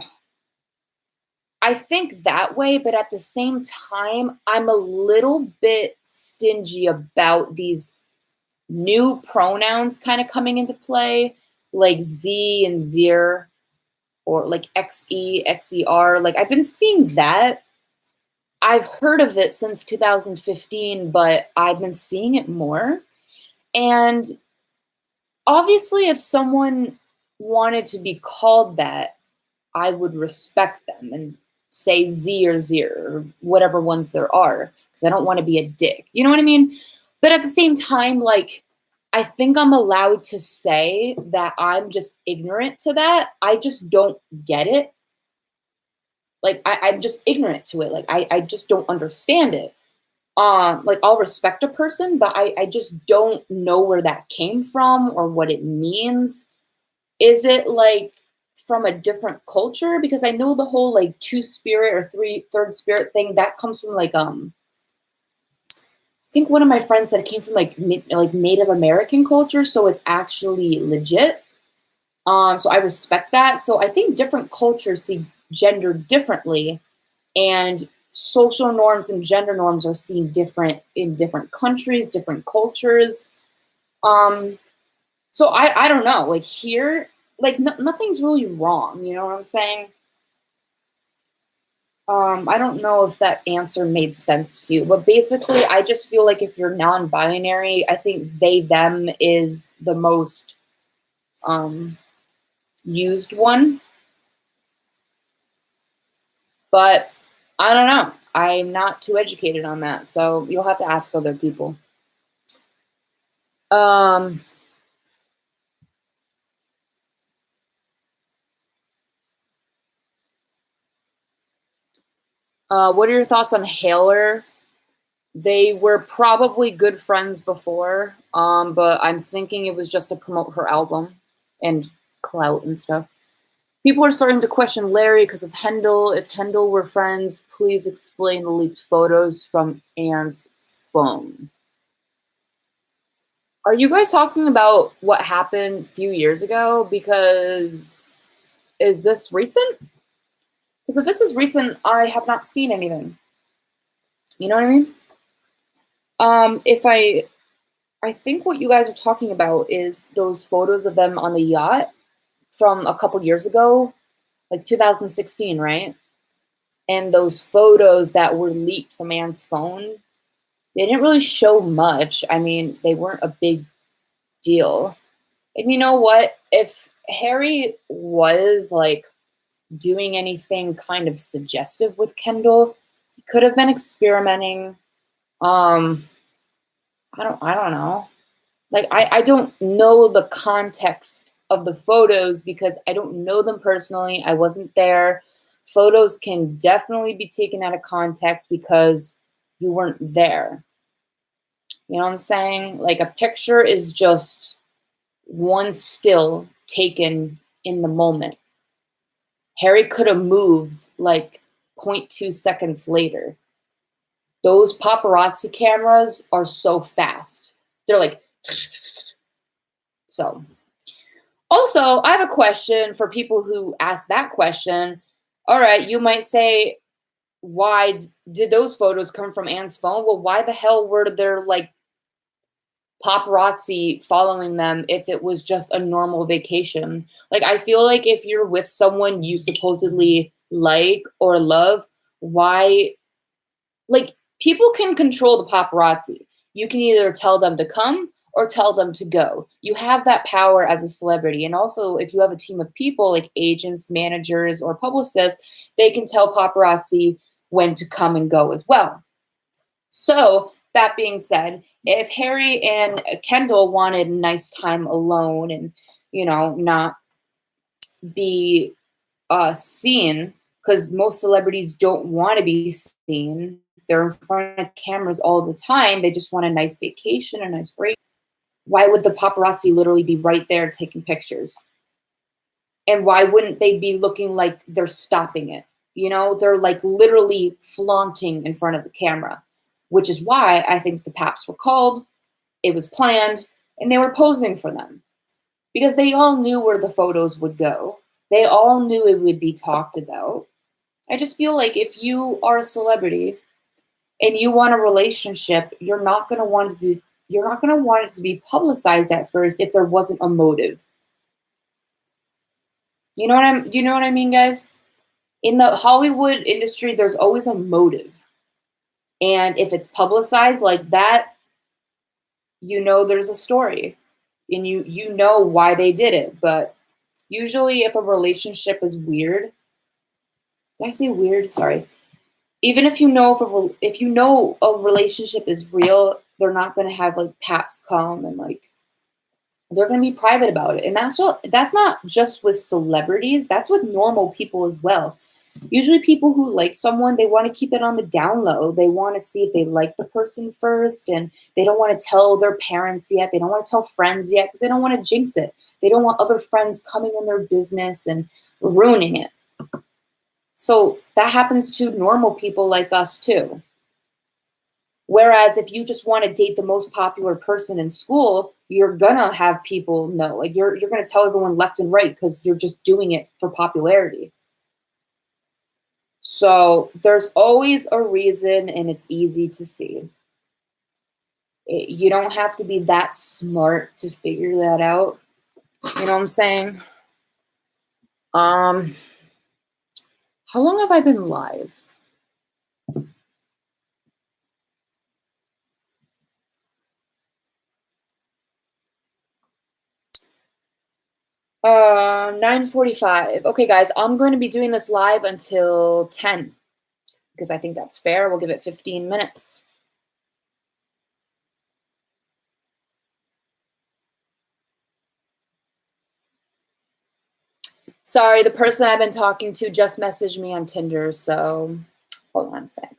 I think that way, but at the same time, I'm a little bit stingy about these new pronouns kind of coming into play, like Z and Zir, or like XE, XER. Like I've been seeing that. I've heard of it since 2015, but I've been seeing it more. And obviously, if someone wanted to be called that, I would respect them and say Z or Zir or whatever ones there are, because I don't want to be a dick. You know what I mean? But at the same time, like, I think I'm allowed to say that I'm just ignorant to that. I just don't get it. Like, I'm just ignorant to it. Like, I just don't understand it. Like, I'll respect a person, but I just don't know where that came from or what it means. Is it like from a different culture? Because I know the whole like two spirit or third spirit thing that comes from like I think one of my friends said it came from like like Native American culture, so it's actually legit. So I respect that. So I think different cultures see gender differently, and social norms and gender norms are seen different in different countries, different cultures. Um, So I don't know. Like here, like nothing's really wrong. You know what I'm saying? I don't know if that answer made sense to you, but basically, I just feel like if you're non-binary, I think they them is the most um, used one. But I don't know. I'm not too educated on that, so you'll have to ask other people. Um, what are your thoughts on Haler? They were probably good friends before, but I'm thinking it was just to promote her album and clout and stuff. People are starting to question Larry because of Hendel. If Hendel were friends, please explain the leaked photos from Anne's phone. Are you guys talking about what happened a few years ago? Because is this recent? Because if this is recent, I have not seen anything. You know what I mean? If I think what you guys are talking about is those photos of them on the yacht from a couple years ago, like 2016, right? And those photos that were leaked from Anne's phone, they didn't really show much. I mean, they weren't a big deal. And you know what? If Harry was like doing anything kind of suggestive with Kendall, he could have been experimenting. Um, I don't know. Like I don't know the context of the photos because I don't know them personally. I wasn't there. Photos can definitely be taken out of context because you weren't there. You know what I'm saying? Like a picture is just one still taken in the moment. Harry could have moved like zero point 0.2 seconds later. Those paparazzi cameras are so fast. They're like so. Also, I have a question for people who ask that question. All right, you might say, why did those photos come from Anne's phone? Well, why the hell were there like paparazzi following them if it was just a normal vacation. Like, I feel like if you're with someone you supposedly like or love, why, like, people can control the paparazzi. You can either tell them to come or tell them to go. You have that power as a celebrity. And also, if you have a team of people like agents, managers, or publicists, they can tell paparazzi when to come and go as well. So, that being said, if Harry and Kendall wanted nice time alone and, not be seen, because most celebrities don't want to be seen. They're in front of cameras all the time. They just want a nice vacation, a nice break. Why would the paparazzi literally be right there taking pictures? And why wouldn't they be looking like they're stopping it? They're like literally flaunting in front of the camera, which is why I think the Paps were called. It was planned, and they were posing for them because they all knew where the photos would go. They all knew it would be talked about. I just feel like if you are a celebrity and you want a relationship, you're not going to want it to be publicized at first if there wasn't a motive. You know what I mean, guys? In the Hollywood industry, there's always a motive. And if it's publicized like that, there's a story. And you know why they did it. But usually if a relationship is weird, did I say weird? Sorry. Even if if you know a relationship is real, they're not going to have like Paps come and like they're going to be private about it. And that's not just with celebrities, that's with normal people as well. Usually people who like someone, they want to keep it on the down low. They want to see if they like the person first, and they don't want to tell their parents yet. They don't want to tell friends yet because they don't want to jinx it. They don't want other friends coming in their business and ruining it. So that happens to normal people like us too. Whereas if you just want to date the most popular person in school, you're gonna have people know. Like you're gonna tell everyone left and right because you're just doing it for popularity. So there's always a reason, and it's easy to see. You don't have to be that smart to figure that out. You know what I'm saying? How long have I been live? 9:45. Okay, guys, I'm going to be doing this live until 10 because I think that's fair. We'll give it 15 minutes. Sorry, the person I've been talking to just messaged me on Tinder, so hold on a sec.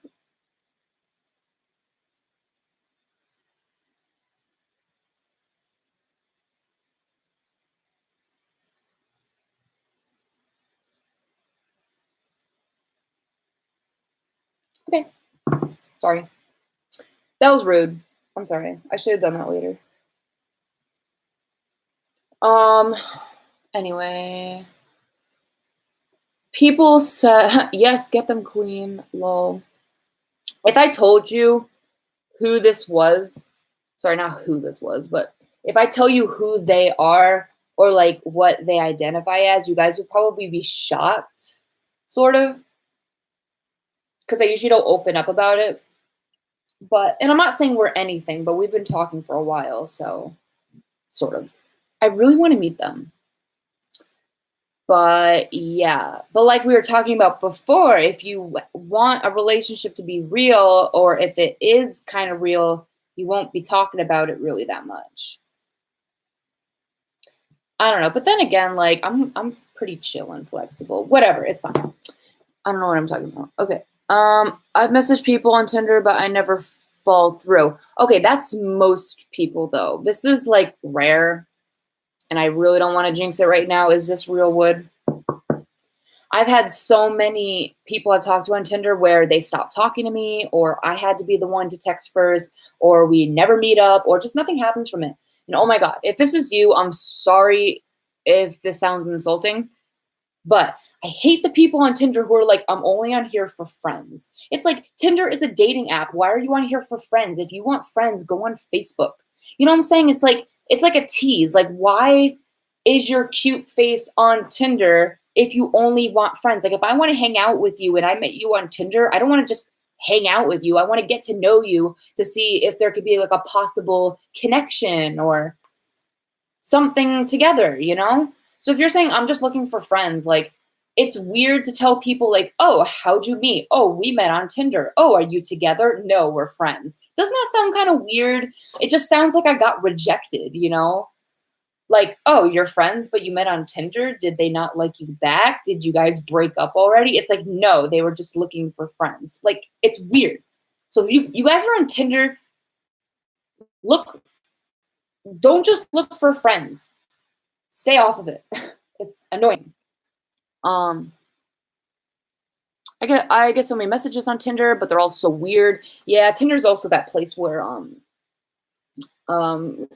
Okay. Sorry. That was rude. I'm sorry. I should have done that later. Anyway. People said, yes, get them, queen, lol. If I told you who this was, sorry, not who this was, but if I tell you who they are or like what they identify as, you guys would probably be shocked, sort of, because I usually don't open up about it. But, and I'm not saying we're anything, but we've been talking for a while, so sort of. I really want to meet them. But yeah, but like we were talking about before, if you want a relationship to be real, or if it is kind of real, you won't be talking about it really that much. I don't know. But then again, like I'm pretty chill and flexible. Whatever, it's fine. I don't know what I'm talking about. Okay. I've messaged people on Tinder, but I never fall through. Okay, that's most people though. This is like rare, and I really don't want to jinx it right now. Is this real wood? I've had so many people I've talked to on Tinder where they stopped talking to me, or I had to be the one to text first, or we never meet up, or just nothing happens from it. And oh my God, if this is you, I'm sorry if this sounds insulting, but I hate the people on Tinder who are like, I'm only on here for friends. It's like Tinder is a dating app. Why are you on here for friends? If you want friends, go on Facebook. You know what I'm saying? It's like a tease. Like, why is your cute face on Tinder if you only want friends? Like, if I want to hang out with you and I met you on Tinder, I don't want to just hang out with you. I want to get to know you to see if there could be like a possible connection or something together, you know? So if you're saying I'm just looking for friends, like it's weird to tell people like, "Oh, how'd you meet? Oh, we met on Tinder. Oh, are you together? No, we're friends." Doesn't that sound kind of weird? It just sounds like I got rejected, you know? Like, "Oh, you're friends, but you met on Tinder. Did they not like you back? Did you guys break up already?" It's like, "No, they were just looking for friends." Like, it's weird. So if you guys are on Tinder, look, don't just look for friends. Stay off of it. It's annoying. Um, I get so many messages on Tinder, but they're all so weird. Yeah, Tinder's also that place where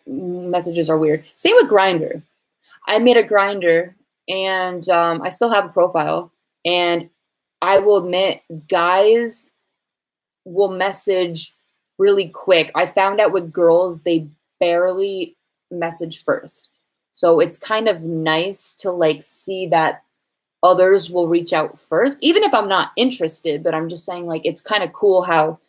messages are weird. Same with Grinder. I made a Grinder, and I still have a profile. And I will admit, guys will message really quick. I found out with girls, they barely message first. So it's kind of nice to like see that others will reach out first, even if I'm not interested. But I'm just saying, like, it's kind of cool how,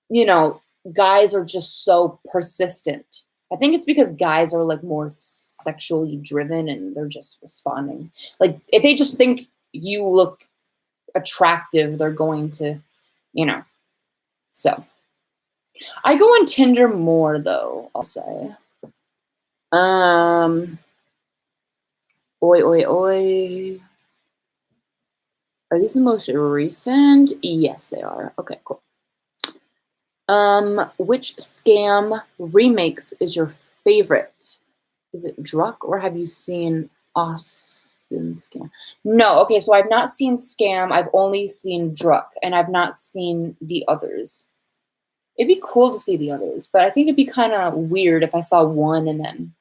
you know, guys are just so persistent. I think it's because guys are like more sexually driven and they're just responding. Like, if they just think you look attractive, they're going to, you know. So I go on Tinder more though, I'll say. Um, oi, oi, oi. Are these the most recent? Yes, they are. Okay, cool. Which scam remakes is your favorite? Is it Druck or have you seen Austin Scam? No, okay, so I've not seen Scam. I've only seen Druck, and I've not seen the others. It'd be cool to see the others, but I think it'd be kind of weird if I saw one and then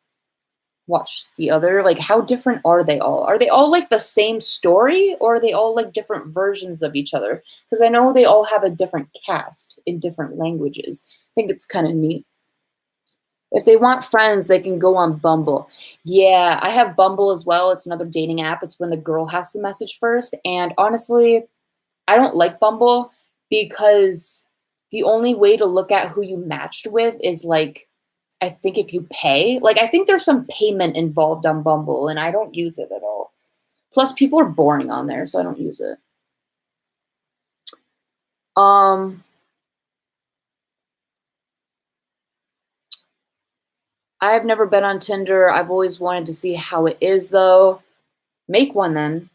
watch the other. Like, how different are they all? Are they all like the same story, or are they all like different versions of each other? Because I know they all have a different cast in different languages. I think it's kind of neat. If they want friends, they can go on Bumble. Yeah, I have Bumble as well. It's another dating app. It's when the girl has to message first. And honestly, I don't like Bumble because the only way to look at who you matched with is like, I think if you pay, like I think there's some payment involved on Bumble, and I don't use it at all. Plus, people are boring on there, so I don't use it. Um, I've never been on Tinder. I've always wanted to see how it is, though. Make one then.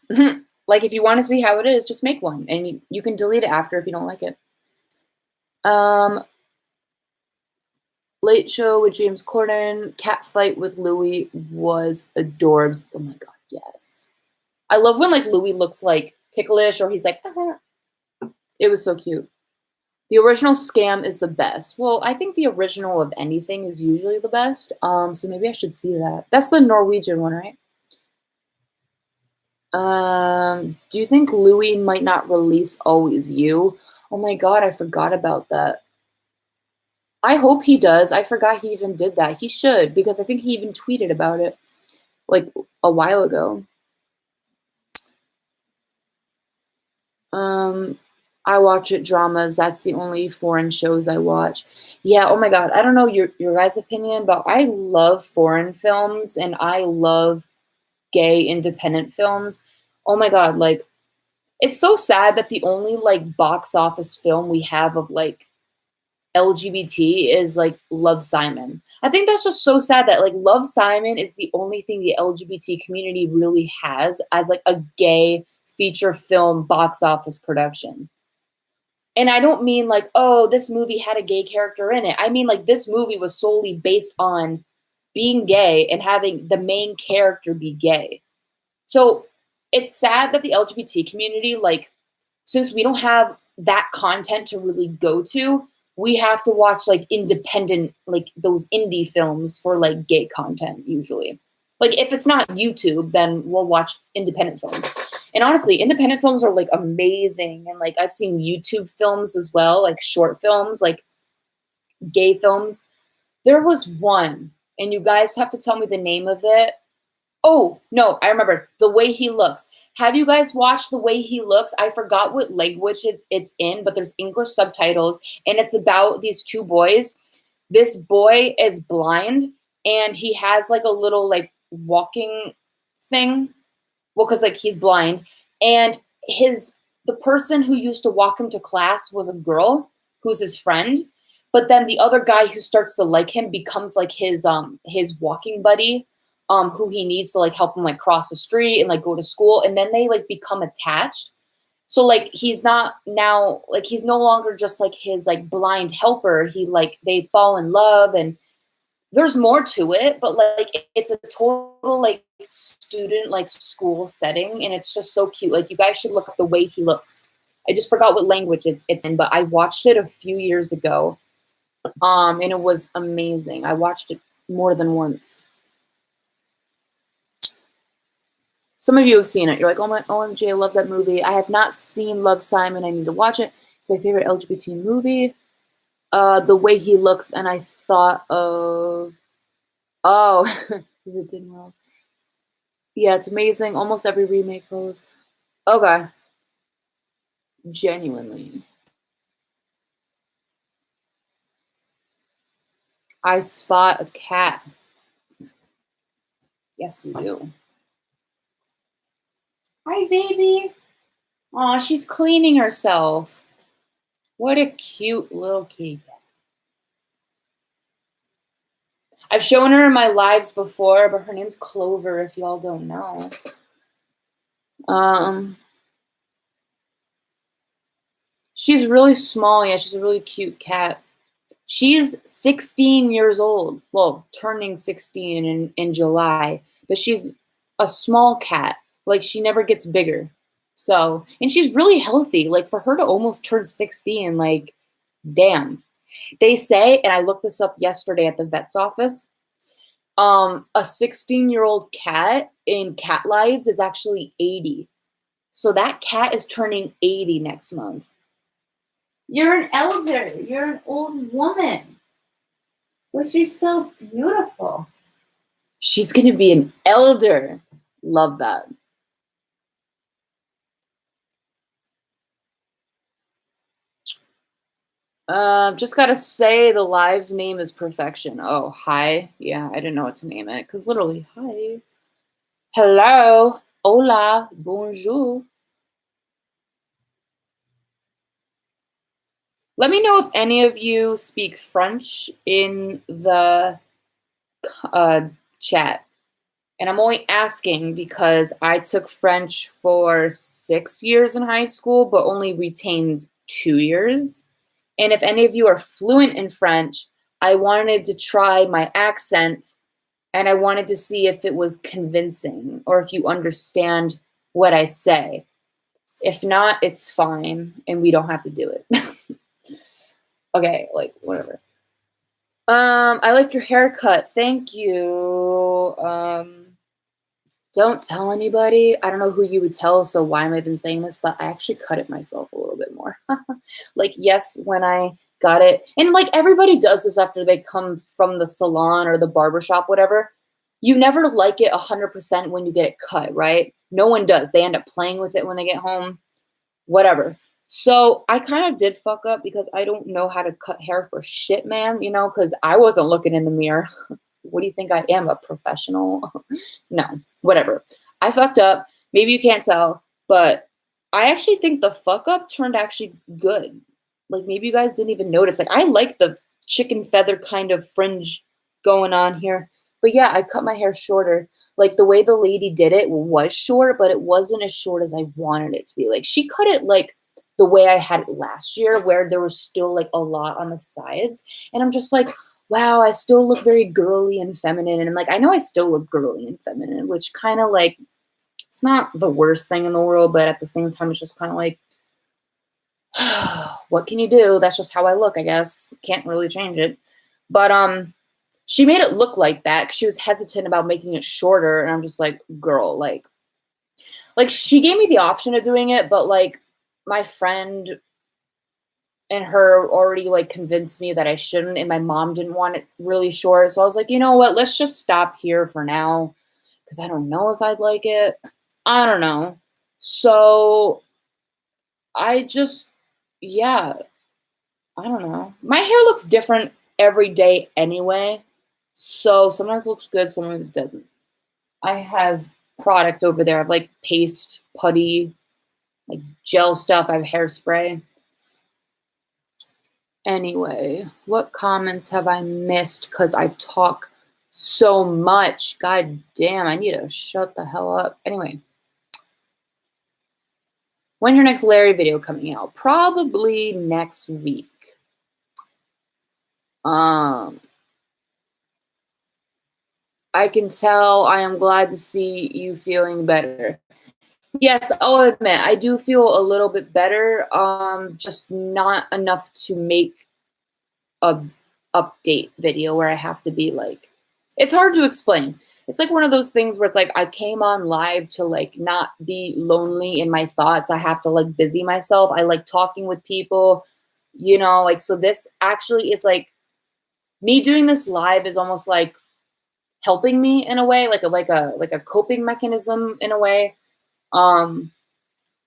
Like, if you want to see how it is, just make one, and you can delete it after if you don't like it. Um, Late Show with James Corden. Cat fight with Louis was adorbs. Oh my god, yes. I love when like Louis looks like ticklish or he's like, It was so cute. The original Scam is the best. Well, I think the original of anything is usually the best. So maybe I should see that. That's the Norwegian one, right? Do you think Louis might not release Always You? Oh my god, I forgot about that. I hope he does. I forgot he even did that. He should, because I think he even tweeted about it like a while ago. I watch it dramas. That's the only foreign shows I watch. Yeah, oh my god. I don't know your guys' opinion, but I love foreign films and I love gay independent films. Oh my god, like it's so sad that the only like box office film we have of like LGBT is like Love Simon. I think that's just so sad that like Love Simon is the only thing the LGBT community really has as like a gay feature film box office production. And I don't mean like, oh, this movie had a gay character in it. I mean like this movie was solely based on being gay and having the main character be gay. So it's sad that the LGBT community, like, since we don't have that content to really go to, we have to watch like independent, like those indie films for like gay content usually. Like if it's not YouTube, then we'll watch independent films. And honestly, independent films are like amazing. And like I've seen YouTube films as well, like short films, like gay films. There was one, and you guys have to tell me the name of it. Oh, no, I remember The Way He Looks. Have you guys watched The Way He Looks? I forgot what language it's in, but there's English subtitles, and it's about these two boys. This boy is blind, and he has like a little like walking thing. Well, because like he's blind, and the person who used to walk him to class was a girl who's his friend, but then the other guy who starts to like him becomes like his walking buddy, who he needs to like help him like cross the street and like go to school, and then they like become attached. So like he's not now like he's no longer just like his like blind helper. He like they fall in love, and there's more to it, but like it's a total like student like school setting, and it's just so cute. Like you guys should look up The Way He Looks. I just forgot what language it's in, but I watched it a few years ago, and it was amazing. I watched it more than once. Some of you have seen it. You're like, oh my OMG, I love that movie. I have not seen Love, Simon. I need to watch it. It's my favorite LGBT movie. The Way He Looks, and I thought of it didn't well. Yeah, it's amazing. Almost every remake goes. Okay. Genuinely. I spot a cat. Yes, you do. Hi, baby. Aw, she's cleaning herself. What a cute little kitty cat. I've shown her in my lives before, but her name's Clover, if y'all don't know. She's really small. Yeah, she's a really cute cat. She's 16 years old. Well, turning 16 in July. But she's a small cat. Like, she never gets bigger. So, and she's really healthy. Like, for her to almost turn 16, like, damn. They say, and I looked this up yesterday at the vet's office, a 16-year-old cat in cat lives is actually 80. So that cat is turning 80 next month. You're an elder. You're an old woman. But she's so beautiful. She's going to be an elder. Love that. Just gotta say the live's name is Perfection. Oh, hi. Yeah, I didn't know what to name it. Because literally, hi. Hello. Hola. Bonjour. Let me know if any of you speak French in the chat. And I'm only asking because I took French for 6 years in high school, but only retained 2 years. And if any of you are fluent in French, I wanted to try my accent, and I wanted to see if it was convincing or if you understand what I say. If not, it's fine, and we don't have to do it. Okay, like, whatever. I like your haircut. Thank you. Don't tell anybody. I don't know who you would tell, so why am I even saying this? But I actually cut it myself a little bit more. Like, yes, when I got it, and like everybody does this after they come from the salon or the barbershop, whatever. You never like it 100% when you get it cut, right? No one does. They end up playing with it when they get home, whatever. So I kind of did fuck up because I don't know how to cut hair for shit, man, you know, because I wasn't looking in the mirror. What do you think I am, a professional? No, whatever. I fucked up. Maybe you can't tell, but I actually think the fuck up turned actually good. Like, maybe you guys didn't even notice. Like, I like the chicken feather kind of fringe going on here. But yeah, I cut my hair shorter. Like, the way the lady did it was short, but it wasn't as short as I wanted it to be. Like, she cut it like the way I had it last year, where there was still like a lot on the sides. And I'm just like, wow, I still look very girly and feminine. And like, I know I still look girly and feminine, which kind of like, it's not the worst thing in the world, but at the same time, it's just kind of like, what can you do? That's just how I look, I guess. Can't really change it. But she made it look like that 'cause she was hesitant about making it shorter. And I'm just like, girl, like she gave me the option of doing it, but like my friend and her already like convinced me that I shouldn't, and my mom didn't want it really short. So I was like, you know what? Let's just stop here for now because I don't know if I'd like it. I don't know. So I just, yeah, I don't know. My hair looks different every day anyway. So sometimes it looks good, sometimes it doesn't. I have product over there. I have like paste, putty, like gel stuff. I have hairspray. Anyway, what comments have I missed because I talk so much? God damn, I need to shut the hell up. Anyway, when's your next Larry video coming out? Probably next week. I can tell. I am glad to see you feeling better. Yes, I'll admit I do feel a little bit better. Just not enough to make a update video where I have to be like, it's hard to explain. It's like one of those things where it's like I came on live to like not be lonely in my thoughts. I have to like busy myself. I like talking with people, like so this actually is like me doing this live is almost like helping me in a way, like a coping mechanism in a way.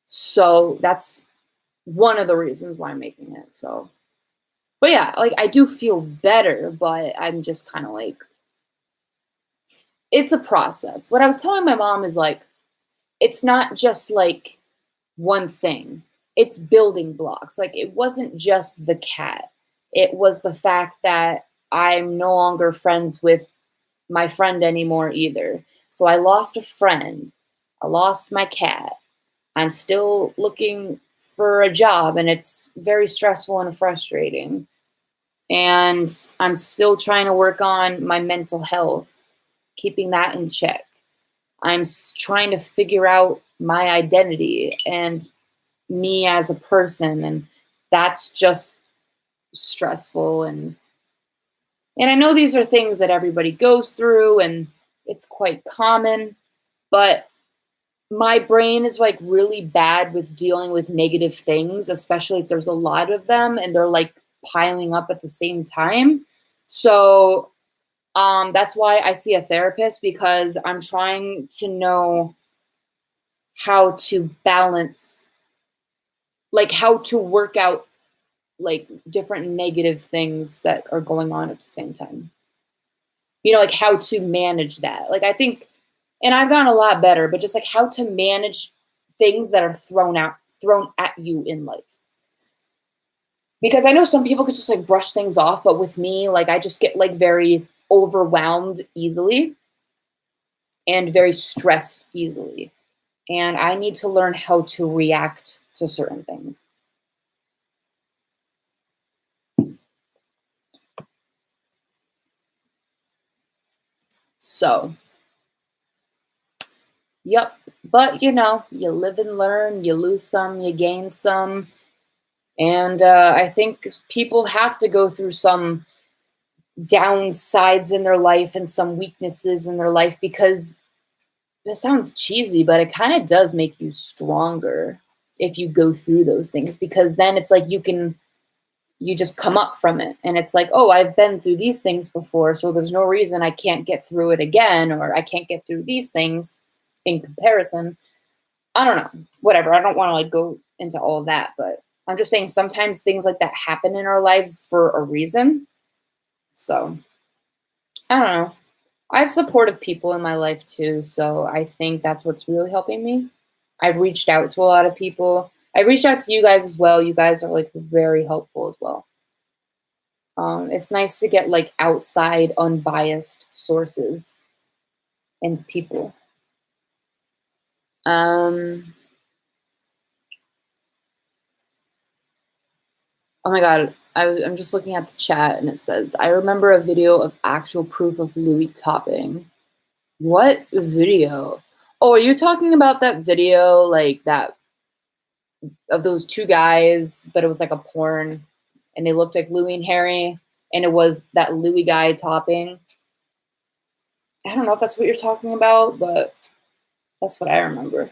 So that's one of the reasons why I'm making it. So, but yeah, like I do feel better, but I'm just kind of like, it's a process. What I was telling my mom is like, it's not just like one thing, it's building blocks. Like it wasn't just the cat, it was the fact that I'm no longer friends with my friend anymore either. So I lost a friend, I lost my cat. I'm still looking for a job and it's very stressful and frustrating. And I'm still trying to work on my mental health, keeping that in check. I'm trying to figure out my identity and me as a person, and that's just stressful. And I know these are things that everybody goes through and it's quite common, but my brain is like really bad with dealing with negative things, especially if there's a lot of them and they're like piling up at the same time. So that's why I see a therapist, because I'm trying to know how to balance, like how to work out like different negative things that are going on at the same time. Like how to manage that. Like I think, and I've gotten a lot better, but just like how to manage things that are thrown at you in life. Because I know some people could just like brush things off, but with me, like I just get like very overwhelmed easily and very stressed easily. And I need to learn how to react to certain things. So, yep. But you live and learn, you lose some, you gain some. And I think people have to go through some downsides in their life and some weaknesses in their life, because this sounds cheesy, but it kind of does make you stronger if you go through those things, because then it's like you just come up from it, and it's like, oh, I've been through these things before, so there's no reason I can't get through it again, or I can't get through these things in comparison. I don't know, whatever. I don't want to like go into all of that, but I'm just saying sometimes things like that happen in our lives for a reason. So I don't know. I have supportive people in my life too, so I think that's what's really helping me. I've reached out to a lot of people. I reached out to you guys as well. You guys are like very helpful as well. It's nice to get like outside, unbiased sources and people. Um, oh my God, I'm just looking at the chat and it says, I remember a video of actual proof of Louis topping. What video? Oh, are you talking about that video like that of those two guys, but it was like a porn and they looked like Louis and Harry, and it was that Louis guy topping? I don't know if that's what you're talking about, but that's what I remember.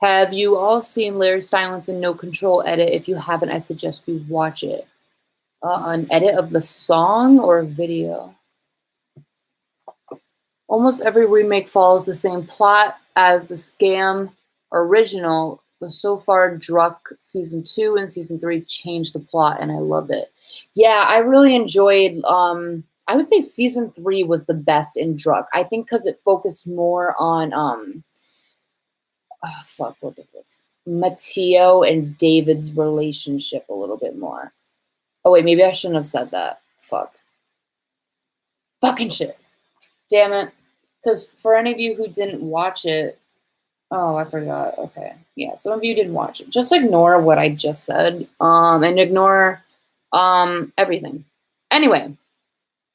Have you all seen Larry Stylins and No Control edit? If you haven't, I suggest you watch it. An edit of the song or video? Almost every remake follows the same plot as the scam original, but so far Druck season 2 and season 3 changed the plot, and I love it. Yeah, I really enjoyed. I would say season 3 was the best in Druck. I think because it focused more on oh, fuck, what was this? Matteo and David's relationship a little bit more. Oh wait, maybe I shouldn't have said that. Fuck. Fucking shit. Damn it. Because for any of you who didn't watch it, oh, I forgot. Okay. Yeah, some of you didn't watch it. Just ignore what I just said. And ignore everything. Anyway,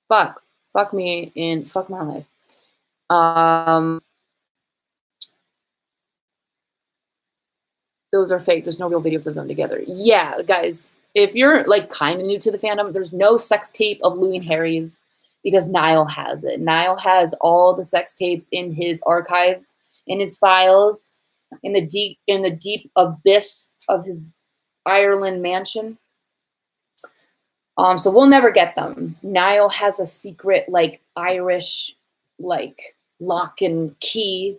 fuck. Fuck me and fuck my life. Those are fake. There's no real videos of them together. Yeah, guys, if you're like kind of new to the fandom, there's no sex tape of Louis and Harry's because Niall has it. Niall has all the sex tapes in his archives, in his files, in the deep abyss of his Ireland mansion. So we'll never get them. Niall has a secret like Irish like lock and key,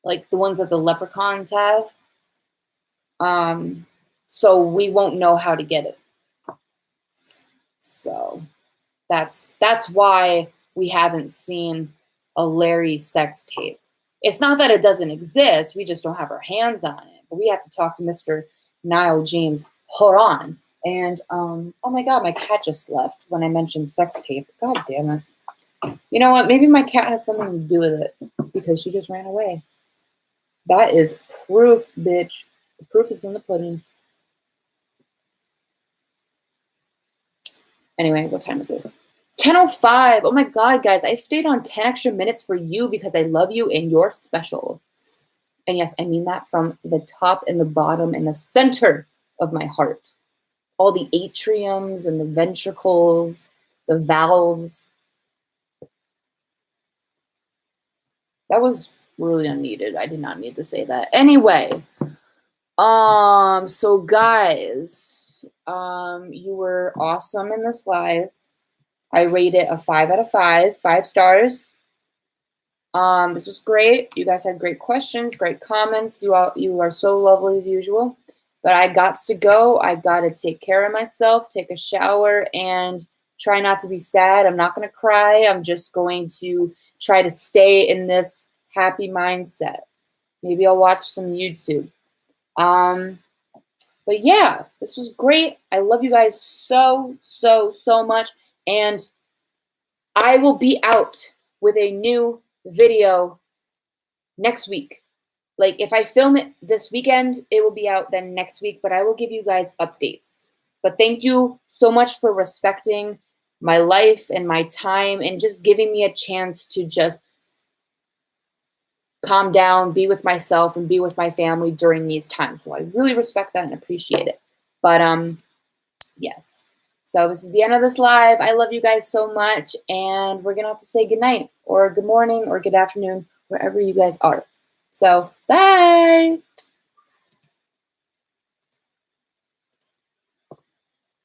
like the ones that the leprechauns have. So we won't know how to get it. So that's why we haven't seen a Larry sex tape. It's not that it doesn't exist, we just don't have our hands on it. But we have to talk to Mr. Niall James Horan. And oh my god, my cat just left when I mentioned sex tape. God damn it. You know what? Maybe my cat has something to do with it because she just ran away. That is proof, bitch. The proof is in the pudding. Anyway, what time is it? 10:05. Oh my god, guys. I stayed on 10 extra minutes for you because I love you and you're special. And yes, I mean that from the top and the bottom and the center of my heart. All the atriums and the ventricles, the valves. That was really unneeded. I did not need to say that. Anyway, so guys, you were awesome in this live. I rate it a 5 out of 5, 5 stars. This was great. You guys had great questions, great comments. You are so lovely as usual. But I got to go. I got to take care of myself, take a shower, and try not to be sad. I'm not going to cry. I'm just going to try to stay in this happy mindset. Maybe I'll watch some YouTube. But yeah, this was great. I love you guys so, so, so much. And I will be out with a new video next week. Like if I film it this weekend, it will be out then next week, but I will give you guys updates. But thank you so much for respecting my life and my time and just giving me a chance to just calm down, be with myself and be with my family during these times. So I really respect that and appreciate it. But yes. So this is the end of this live. I love you guys so much. And we're going to have to say goodnight or good morning or good afternoon, wherever you guys are. So bye.